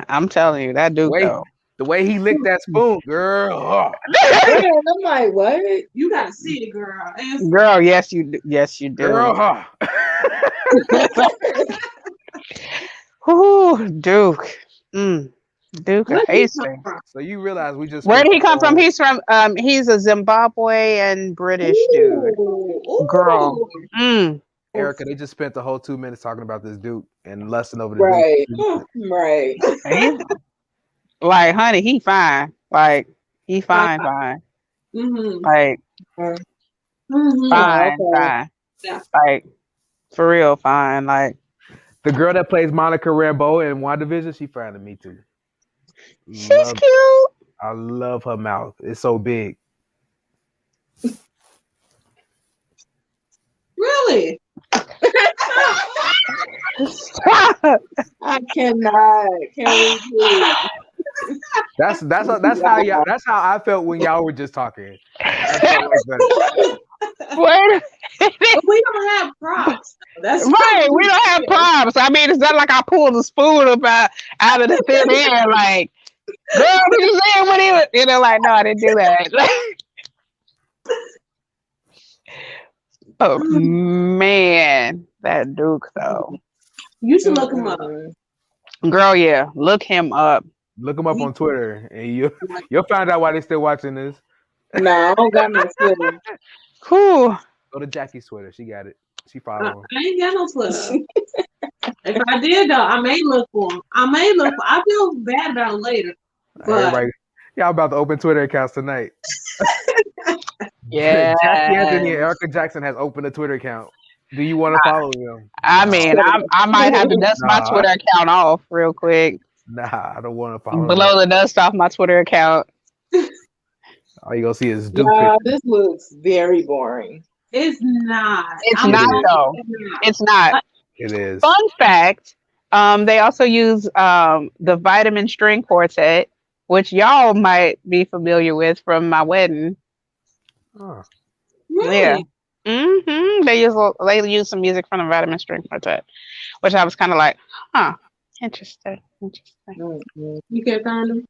I'm telling you, that The Duke way though. the way he licked that spoon, girl. Yeah, and I'm like, what? You gotta see it, girl. It's, Girl, yes you do. Yes you Girl, do. huh. Whoo, Duke. Mm, Duke of where did he come Hastings. from? So you realize we just Where spent did the he come from? whole He's a Zimbabwe and British dude. Ooh, Girl. ooh. Mm. Erica, they just spent the whole 2 minutes talking about this Duke and lusting over the Duke. Right. Right. He's like, honey, he fine. Like, he Like, fine, fine. mm-hmm. Like, Mm-hmm. Oh, fine, okay. fine. Yeah. Like, for real, fine. Like, The girl that plays Monica Rambeau in WandaVision, she fine to me too. she's Love, cute. I love her mouth. It's so big. Really? I cannot. Can we please? That's how I felt when y'all were just talking. I felt like that. Wait. But we don't have props. That's Right, we don't have props. I mean, it's not like I pulled the spoon out of the thin air. Like, girl, did you see him when he was? Like, no, I didn't do that. Oh man, that Duke though. You should look him up. Girl, yeah, look him up. Look them up on Twitter, and you'll find out why they still watching this. No, I don't got no Twitter. Whew. Go to Jackie's Twitter. She got it. She I follow him. ain't got no Twitter. If I did though, I may look for him. I feel bad about him later. But Everybody, y'all about to open Twitter accounts tonight. Yeah. Jackie Anthony and Erica Jackson has opened a Twitter account. Do you want to follow them? I mean, I might have to dust my Nah. Twitter account off real quick. Nah, I don't want to follow them. Blow the dust off my Twitter account. All you gonna see is Duke. Wow, this looks very boring. it's not. It's It not is. though. It's not. It is. Fun fact, they also use the Vitamin String Quartet, which y'all might be familiar with from my wedding. Oh. Really? Yeah. They use some music from the Vitamin String Quartet, which I was kind of like, huh, interesting. Mm-mm. You can't find him?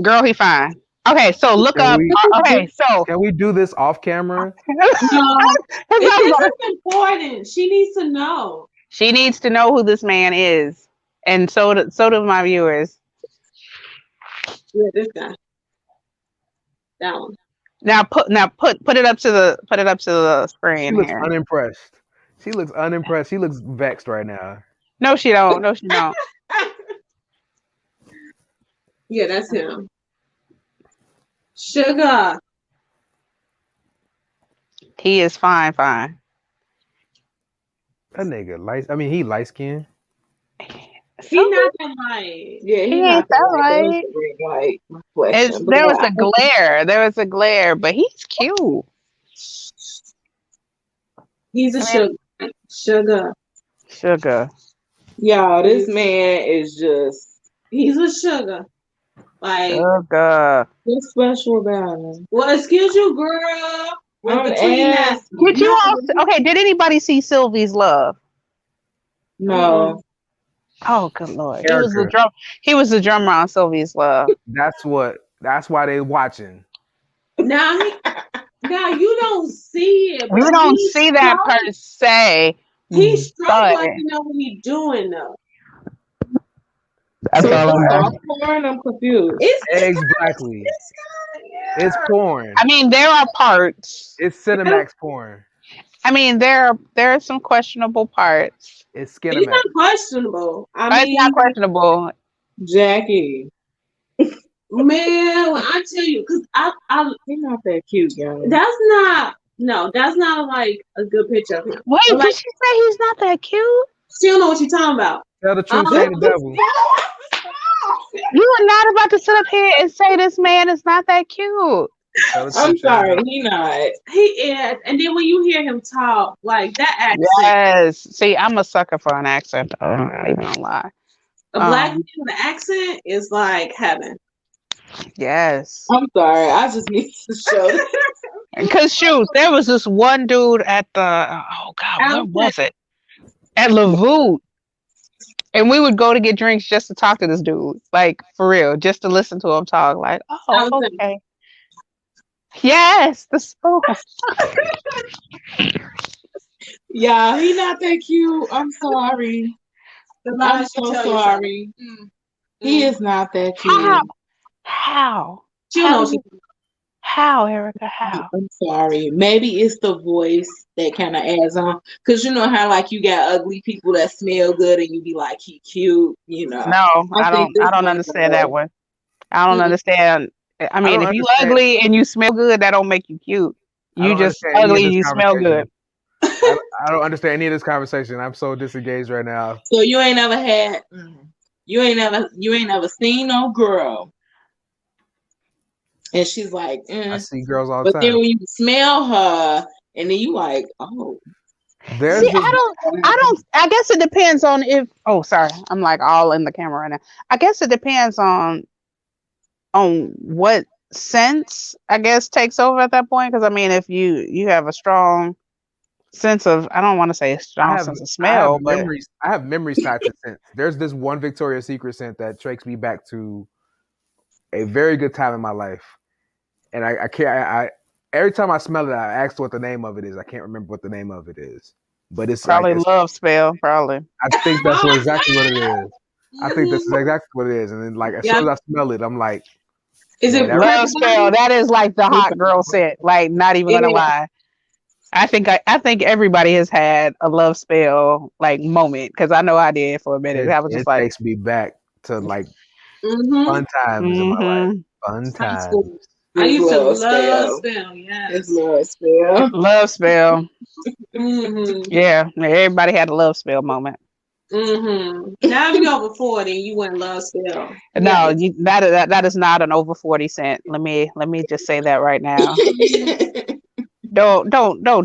Girl, he fine. Okay, so look Can up. we- Okay, so Can we do this off camera? No. This is important. She needs to know. she needs to know who this man is, and so do my viewers. Yeah, this guy. That one. Now put it up to the She screen looks here. unimpressed. She looks unimpressed. She looks vexed right now. No, she don't. No, she don't. Yeah, that's him. Sugar. He is fine, fine. That nigga light. I mean, he light skinned. He not that light. Yeah, He he's ain't not that that light. like my question. There was a glare. There was a glare, but he's cute. He's a sugar. Sugar. Y'all, this man is just He's a sugar. Like, Sugar. what's special about him. well, excuse you, girl. We're I'm between that. Did you all? Okay. Did anybody see Sylvie's Love? No. Oh, good lord. Erica. He was the drummer on Sylvie's Love. That's why they watching. Now you don't see it. We but don't he's see that struggling. per se. He's struggling but like to know what he's doing though. that's So all I know. soft porn, I'm confused. Exactly. It's porn. I mean, there are parts. It's Cinemax porn. I mean, there are some questionable parts. It's He's Skinemax. not questionable. I But mean, it's not questionable. Jackie. man, when I tell you, because He's not that cute, y'all. that's not like a good picture of him. Wait, But, did like, she say he's not that cute? she don't know what you're talking about. Tell the truth, say the devil. You are not about to sit up here and say this man is not that cute. Tell the truth, I'm say the sorry, devil. he not. He is, and then when you hear him talk, like that accent, Yes. See, I'm a sucker for an accent, though. I'm not even gonna lie. a black man with an accent is like heaven. Yes. I'm sorry. I just need to show this. Because, shoot, there was this one dude at the, oh, God, where was it? At Lavoot. And we would go to get drinks just to talk to this dude, like for real, just to listen to him talk. Like, oh, Alfonso. okay, yes, the spoon. Yeah, he not that cute. I'm sorry. The I'm lies she so tell yourself. sorry. Mm, He mm. is not that How? cute. How? She don't How know do what she. you? How, Erica? How? I'm sorry. Maybe it's the voice that kind of adds on. Cause you know how like you got ugly people that smell good and you be like he cute. No, I think I this don't one understand that does. one. I don't Mm. understand. I I mean, don't if you understand. ugly and you smell good, that don't make you cute. I You don't just understand any of ugly. this You smell good. conversation. I, I don't understand any of this conversation. I'm so disengaged right now. So you ain't never had. You ain't never seen no girl, and she's like, I see girls all the but then time. when you smell her, and then you like, oh, See, There's this. I don't. I guess it depends on if. Oh, sorry. I'm like all in the camera right now. I guess it depends on what sense I guess takes over at that point. Because I mean, if you have a strong sense of, I don't want to say a I strong have sense of I have smell, but memories. I have memories tied to scents. There's this one Victoria's Secret scent that takes me back to a very good time in my life, and I can't. Every time I smell it, I ask what the name of it is. I can't remember what the name of it is, but it's like probably love spell. Probably. I think that's what exactly what it is. I think this Mhm. is exactly what it is. And then like as Yeah. soon as I smell it, I'm like, is man, it that Love purple spell. bottom? That is like the It's hot girl scent. Like, not even gonna it is. lie. I think everybody has had a love spell like moment, because I know I did for a minute. I was just it like, takes me back to like Mhm. fun times in my life. mm-hmm, Fun High times. school. I His used to love love spell. spell. His Yes. love spell. love spell. Mhm. Yeah, everybody had a love spell moment. Mhm. Now if you're over 40, you wouldn't love spell. No, Yes. that is not an over 40 cent. Let me just say that right now. Don't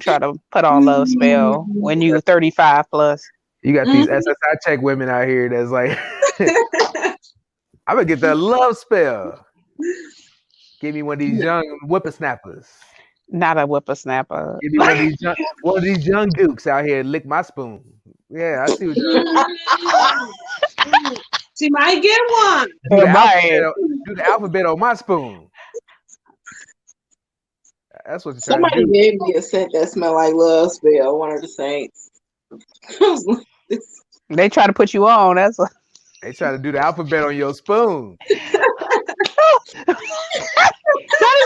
try to put on love spell when you 35 plus. You got these Mhm. SSI check women out here that's like, I'm gonna get that love spell. Give me one of these young whippersnappers. Not a whippersnapper. Give me one of these young dukes out here lick my spoon. Yeah, I see what you Mhm. She might get one. do the alphabet. Right. Do the alphabet on my spoon. That's what you're trying to Somebody do. gave me a scent that smelled like love spell. One of the saints. I was like, They try to put you on. That's a, They try to do the alphabet on your spoon.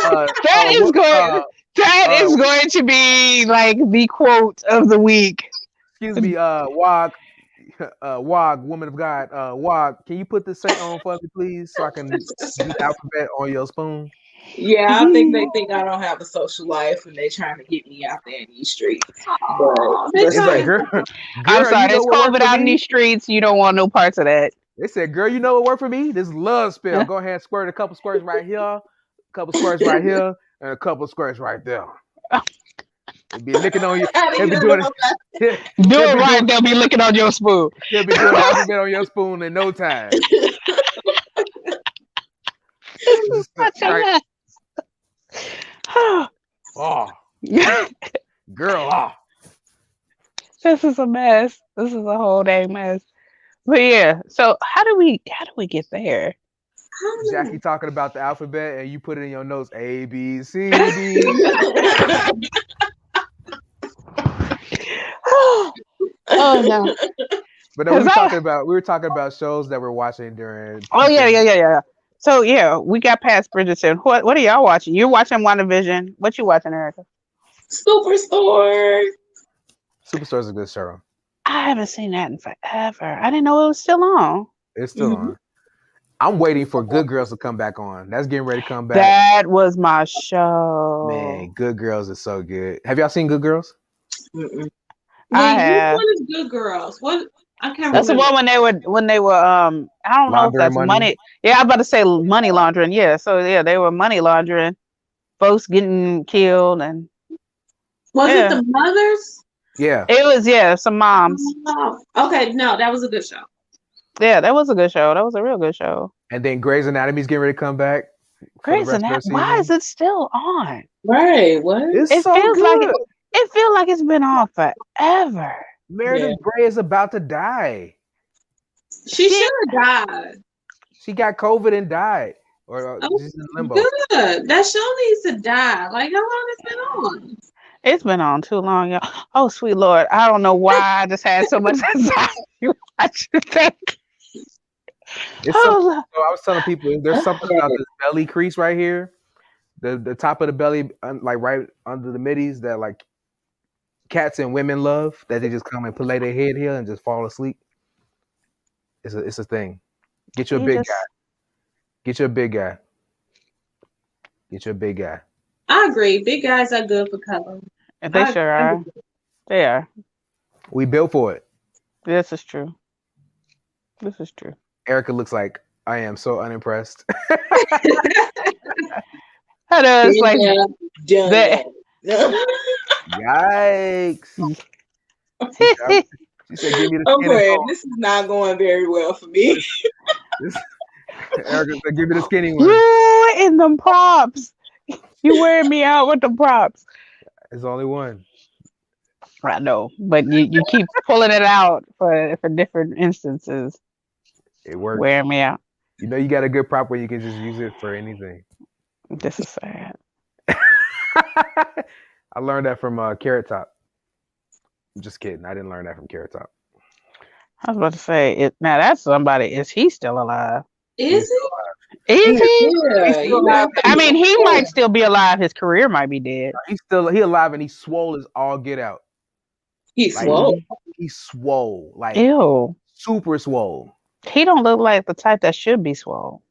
that is What? going that Uh, is going to be like the quote of the week. excuse me. Wog. Wog, woman of God. Wog, can you put the saint on for me, please, so I can do the alphabet on your spoon? yeah, I think they think I don't have a social life and they trying to get me out there in these streets. Oh, they But It's like, trying. still. I'm girl, sorry, you know there's what worked COVID for out in me? these streets. You don't want no parts of that. They said, girl, you know what worked for me? This love spell. Go ahead and squirt a couple squirts right here, a couple squirts right here, and a couple squirts right there. They'll be licking on you. How do They'll be you know doing that? it. Do They'll it be doing right, they'll be licking on your spoon. they'll be doing the alphabet on your spoon in no time. This This is is such a like, mess. oh, This girl, oh. is a mess. This is a whole dang mess. But yeah, so how do we get there? I don't Jackie know. talking about the alphabet and you put it in your notes A B C D. Oh no, But then because I we were talking about shows that we're watching during oh peak. yeah. So yeah, we got past Bridgerton. What are y'all watching? You're watching WandaVision. What you watching, Erica? Superstore. Superstore is a good show. I haven't seen that in forever. I didn't know it was still on. It's still Mhm. on. I'm waiting for Good Girls to come back on. That's getting ready to come back. That was my Man, show. Good Girls is so good. Have y'all seen Good Girls? Mm-mm. I Wait, which have. one is Good Girls? What? I can't That's the remember. one when they were I don't know if Laundering that's money. money. Yeah, I was about to say money laundering. Yeah, so yeah, they were money laundering. Folks getting killed and Was it yeah. the mothers? Yeah. It was some moms. Oh, okay, no, that was a good show. Yeah, that was a good show. That was a real good show. And then Grey's Anatomy's getting ready to come back for the Grey's rest of the Anatomy. Why is season. it still on? Right. What? It's It so feels like good. it feels like it's been on forever. Yeah. Meredith Grey is about to die. She She should have died. She got COVID and died, or Oh, just in limbo. good. That show needs to die. Like, how long it's been on? It's been on too long, y'all. Oh, sweet Lord. I don't know why I just had so much anxiety watching that. It's something. Oh, So I was telling people, there's something about this belly crease right here, the top of the belly, like right under the middies, that like cats and women love, that they just come and lay their head here and just fall asleep. It's a thing. Get you a he big just, guy. Get you a big guy. Get you a big guy. I agree. Big guys are good for color. they sure are. They are. We built for it. This is true. This is true. Erica looks like I am so unimpressed. That is like Done that. that. Yikes. She said, give me the skinny Okay, one. this is not going very well for me. Erica said, give me the skinny one. You in them props. You wearing me out with the props. There's only one. I know, but you keep pulling it out for different instances. It works. Wearing me out. You know you got a good prop where you can just use it for anything. This is sad. I learned that from Carrot Top. I'm just kidding. I didn't learn that from Carrot Top. I was about to say it. Now that's somebody. Is he still alive? Is it? Is he? Yeah, still alive. I mean, he might still be alive. His career might be dead. He alive and he's swole as all get out. he's Like, swole. He's swole. Like Ew. super swole. He don't look like the type that should be swole.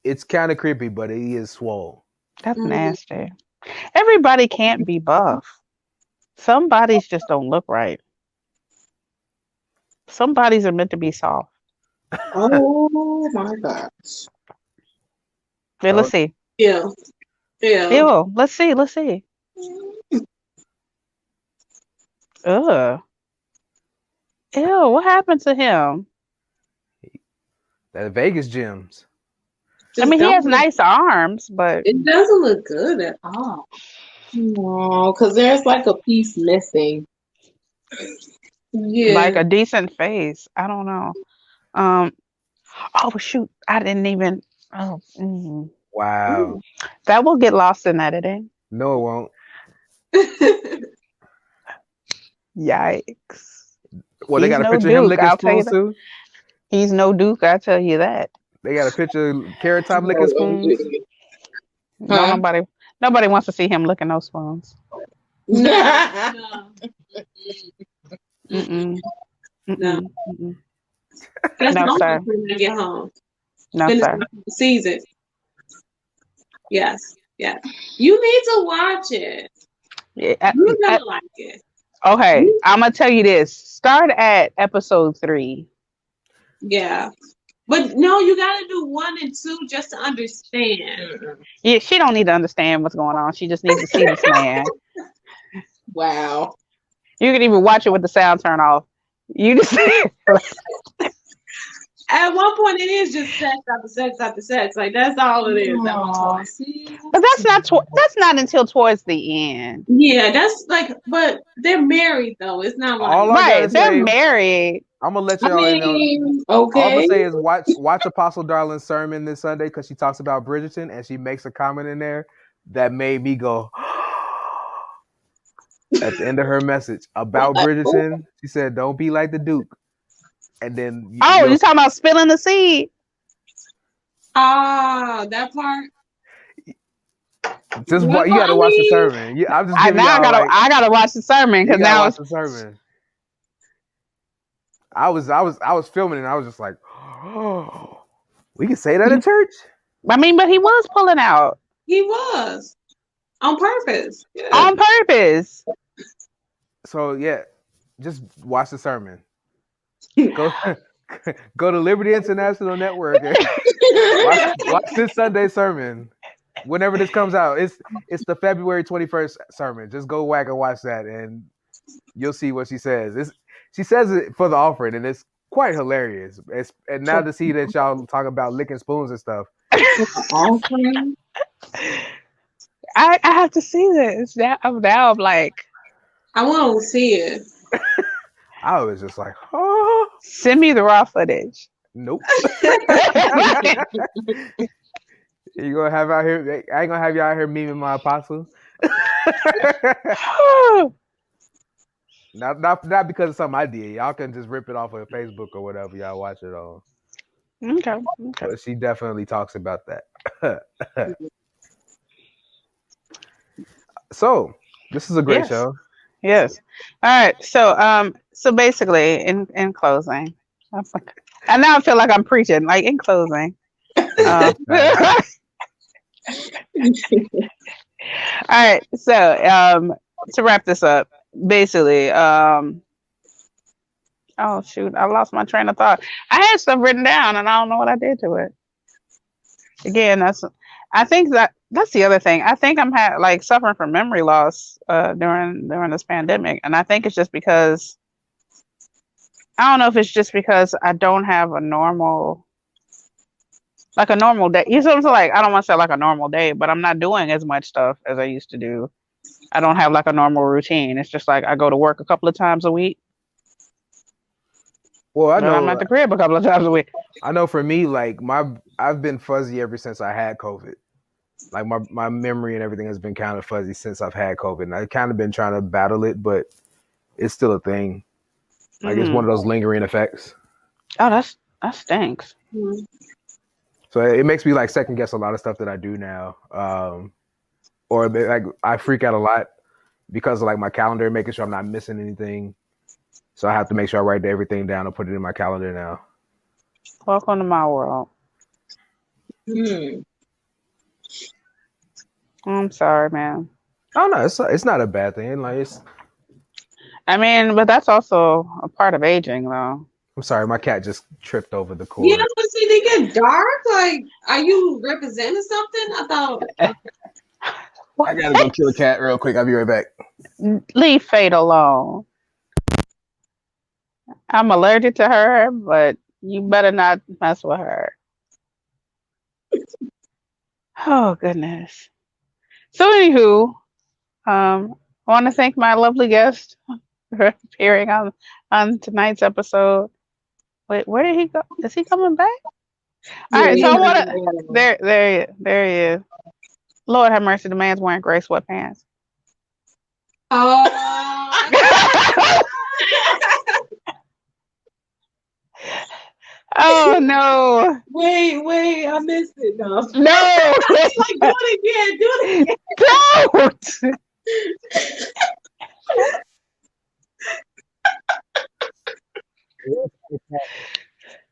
It's kind of creepy, but he is swole. That's nasty. Everybody can't be buff. Some bodies just don't look right. Some bodies are meant to be soft. Oh my gosh. Hey, let's see. Yeah. Yeah. Ew. Let's see. Let's see. Ugh. Ew. What happened to him? That Vegas gyms. I mean, he has Don't- nice arms, but It doesn't look good at all. No, because there's like a piece missing. Yeah. like a decent face. I don't know. Oh shoot! I didn't even. Oh, Wow. that will get lost in editing. No, it won't. Yikes! Well, they He's got a no picture of him Duke, licking I'll tell you spoons that. too. He's no Duke. I tell you that. They got a picture of Carrot Top licking spoons. No, Huh? nobody wants to see him licking those spoons. No. Mm-mm. No. Mm-mm. Mm-mm. That's No, no, sir. when I get home. No, Finish sir. the season. Yes. Yeah. You need to watch it. Yeah, You're gonna like it. okay, I'm gonna tell you this. Start at episode 3. Yeah. But no, you gotta do 1 and 2 just to understand. Yeah, she don't need to understand what's going on. She just needs to see this man. Wow. You can even watch it with the sound turned off. You just At one point, it is just sex after sex after sex. Like that's all it is. At one Aw, point. see? but that's not until towards the end. Yeah, that's like, but they're married though. It's not like All I Right, gotta they're say, married. I'm gonna let I y'all in on. mean, All I'm okay. gonna say is watch Apostle Darling's sermon this Sunday because she talks about Bridgerton and she makes a comment in there that made me go at the end of her message about Bridgerton. She said, "Don't be like the Duke," and then Oh, you talking about spilling the seed? that part. just Well, you got to I watch the mean- sermon. Yeah, I'm just I giving now y'all like I gotta watch the sermon you because gotta now watch it's. the sermon. I was filming it and I was just like, oh, we can say that in church. I mean, but he was pulling out He was on purpose. Yeah. on purpose. So yeah, just watch the sermon. Go go to Liberty International Network and watch this Sunday sermon. Whenever this comes out, it's the February 21st sermon. Just go whack and watch that, and you'll see what she says. She says it for the offering, and it's quite hilarious. And now to see that y'all talk about licking spoons and stuff. Offering? I have to see this. Now I'm like, I want to see it. I was just like, oh. send me the raw footage. Nope. You gonna have out here? I ain't gonna have you out here memeing my apostle. Not because of something I did. Y'all can just rip it off of Facebook or whatever y'all watch it on. Okay. But she definitely talks about that. So this is a great show. Yes. All right. So basically, in closing, and now I feel like I'm preaching. Like in closing. All right. So to wrap this up, basically, oh shoot, I lost my train of thought. I had stuff written down, and I don't know what I did to it. Again, I think that's the other thing. I think I'm like suffering from memory loss during this pandemic, and I think it's just because I don't know if it's just because I don't have a normal day. You know, like I don't want to say like a normal day, but I'm not doing as much stuff as I used to do. I don't have like a normal routine. It's just like I go to work a couple of times a week. Well, I know I'm at the crib a couple of times a week. I know for me, like I've been fuzzy ever since I had COVID. Like my memory and everything has been kind of fuzzy since I've had COVID. And I've kind of been trying to battle it, but it's still a thing. Like it's one of those lingering effects. Oh, that stinks. Mhm. So it makes me like second guess a lot of stuff that I do now. Or like I freak out a lot because of like my calendar, making sure I'm not missing anything. So I have to make sure I write everything down and put it in my calendar now. Welcome to my world. I'm sorry, man. Oh no, it's not a bad thing. Like I mean, but that's also a part of aging, though. I'm sorry, my cat just tripped over the cord. Yeah, but see, they get dark. Like, are you representing something? I thought. I gotta go kill a cat real quick. I'll be right back. Leave Fate alone. I'm allergic to her, but you better not mess with her. Oh goodness. So anywho, I want to thank my lovely guest for appearing on tonight's episode. Wait, where did he go? Is he coming back? All right, so I want to. There he is. Lord have mercy, the man's wearing gray sweatpants. Oh no! Wait, I missed it. No, It's like, do it again. Don't!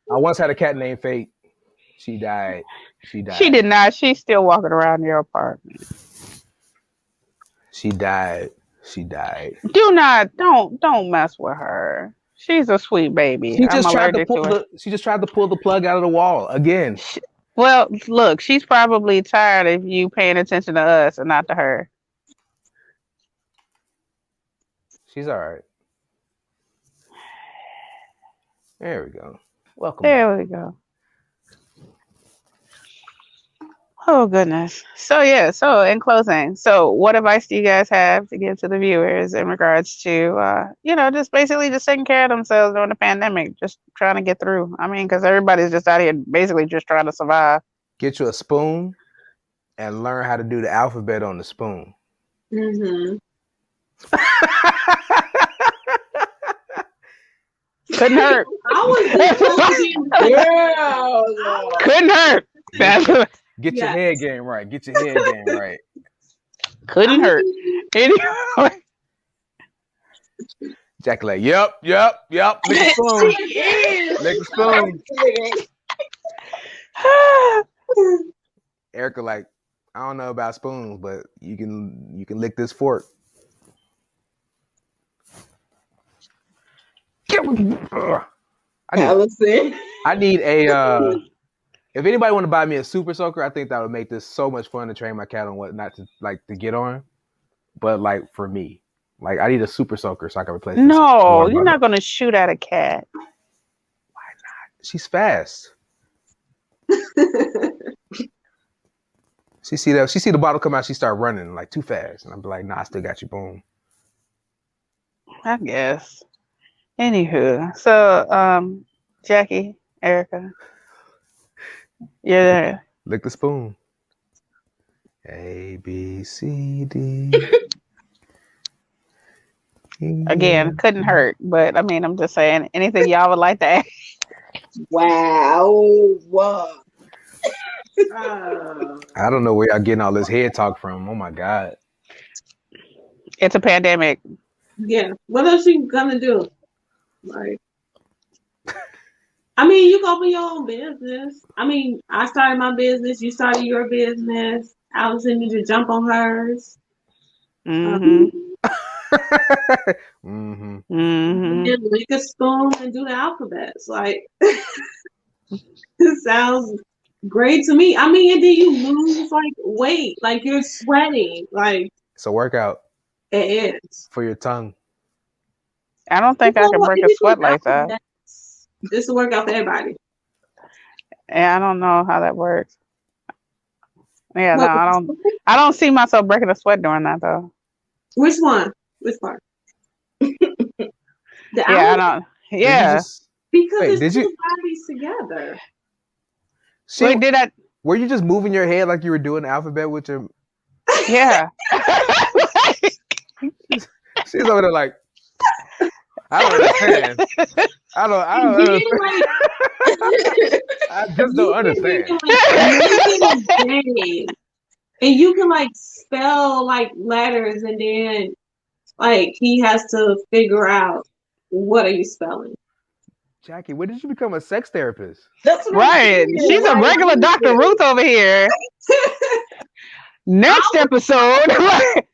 I once had a cat named Fate. She died. She did not. She's still walking around your apartment. She died. Don't mess with her. She's a sweet baby. She just tried to pull the plug out of the wall again. Well, look, she's probably tired of you paying attention to us and not to her. She's all right. There we go. Welcome. There we go. Oh goodness. So in closing, what advice do you guys have to give to the viewers in regards to just basically just taking care of themselves during the pandemic, just trying to get through? I mean, because everybody's just out here basically just trying to survive. Get you a spoon and learn how to do the alphabet on the spoon. Mm-hmm. Couldn't hurt. Couldn't hurt. Get your head game right. Couldn't hurt. Anyway. Jack like, yep. Lick a spoon. Erica like, I don't know about spoons, but you can lick this fork. I need a if anybody want to buy me a super soaker, I think that would make this so much fun to train my cat on what not to get on. But like for me, like I need a super soaker so I can replace. No, you're not gonna shoot at a cat. Why not? She's fast. She see the bottle come out, she start running like too fast, and I'm like, nah, I still got you, boom. I guess. Anywho, so Jackie, Erica. You're there. Lick the spoon. A B C D. Again, couldn't hurt, but I mean, I'm just saying, anything y'all would like to add? Wow. Wow. I don't know where y'all getting all this head talk from. Oh my god. It's a pandemic. Yeah. What else you gonna do? Like, I mean, you can open your own business. I mean, I started my business. You started your business. Allison need to jump on hers. Mm-hmm. Mm-hmm. Mm-hmm. And lick a spoon and do the alphabets. Like, it sounds great to me. I mean, and then you lose like weight. Like you're sweating. Like It's a workout it is. for your tongue. I don't think I can break a sweat like that. This will work out for everybody. Yeah, I don't know how that works. Yeah, no, What, I don't. I don't see myself breaking a sweat doing that though. which one? Which part? The Yeah, I alphabet? don't. Did you Yeah. just Because wait? it's Did two you bodies together. see? Wait, did I? Were you just moving your head like you were doing the alphabet with your? Yeah. She's over there like, I don't understand. I don't And then, understand. like, I just don't you can understand. even like make it a game. And you can like spell like letters and then like he has to figure out what are you spelling. Jackie, when did you become a sex therapist? That's what I'm Right. saying. She's a Like, regular Dr. Ruth over here. Next episode.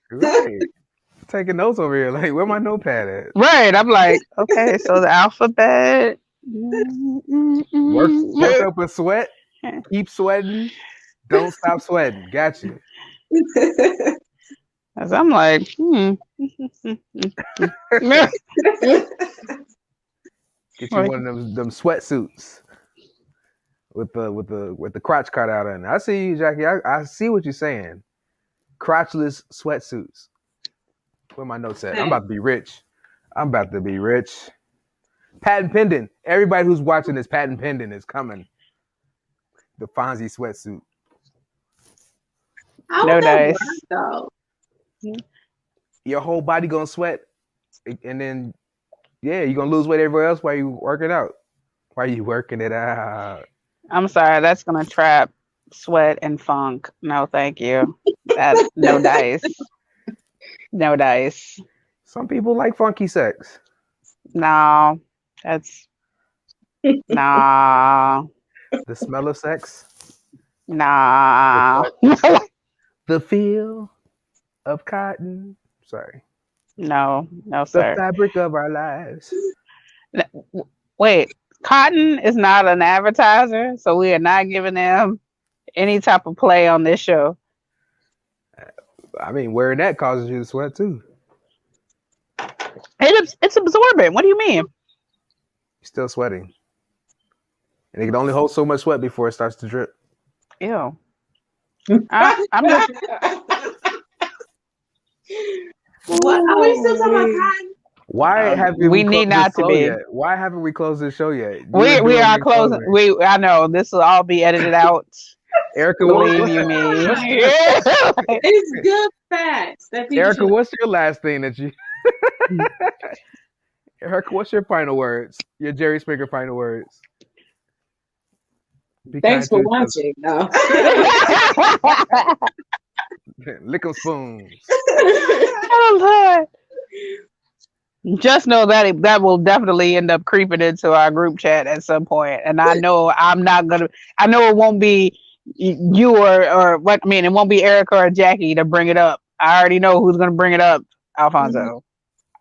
Right. Taking notes over here. Like, where my notepad at? Right. I'm like, okay, so the alphabet. Work up a sweat. Keep sweating. Don't stop sweating. Got you. As I'm like, Get you one of them sweatsuits with the crotch cut out in it. I see you, Jackie. I see what you're saying. Crotchless sweatsuits. Where my notes at? I'm about to be rich. I'm about to be rich. Patent pending. Everybody who's watching this patent pending is coming. The Fonzie sweatsuit. How No would that dice. work though? Your whole body gonna sweat, and then yeah, you're gonna lose weight everywhere else while you working out. While you working it out. I'm sorry, that's gonna trap sweat and funk. No, thank you. That no dice. No dice. Some people like funky sex. No. That's no. The smell of sex. No. The feel of cotton. Sorry. No, The sir. fabric of our lives. Wait, Cotton is not an advertiser, so we are not giving them any type of play on this show. I mean, wearing that causes you to sweat too. It's absorbent. What do you mean? You're still sweating. And it can only hold so much sweat before it starts to drip. Ew. I'm just. What? Are we still talking about cotton? Why haven't we closed need not this to show be. yet? Why haven't we closed this show yet? We are closing. I know this will all be edited out. Erica, Believe you me. It's good facts that people Erica, should- what's your last thing that you? Erica, what's your final words? Your Jerry Springer final words. Be Thanks for kind to watching. No. Lick 'em spoons. Oh, Lord. Just know that will definitely end up creeping into our group chat at some point, and I know I'm not gonna. I know it won't be you or what. I mean, it won't be Erica or Jackie to bring it up. I already know who's gonna bring it up. Alfonso.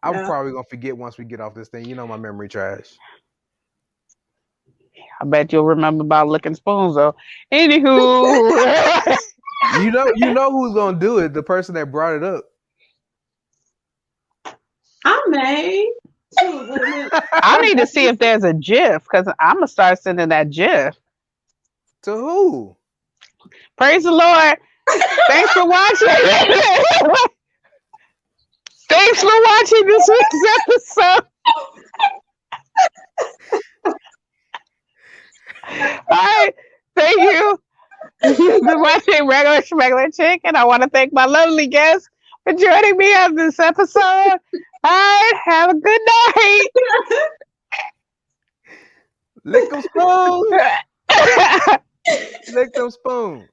I'm Yeah. probably gonna forget once we get off this thing. You know my memory trash. I bet you'll remember about licking spoons though. Anywho, You know who's gonna do it? The person that brought it up. I may. I need to see if there's a GIF because I'm gonna start sending that GIF. To who? Praise the Lord. Thanks for watching. Thanks for watching this week's episode. right. Thank you. This is watching Regular Schmegular Chick, and I want to thank my lovely guests for joining me on this episode. All right. Have a good Lick them spoons. night. Lick them spoons.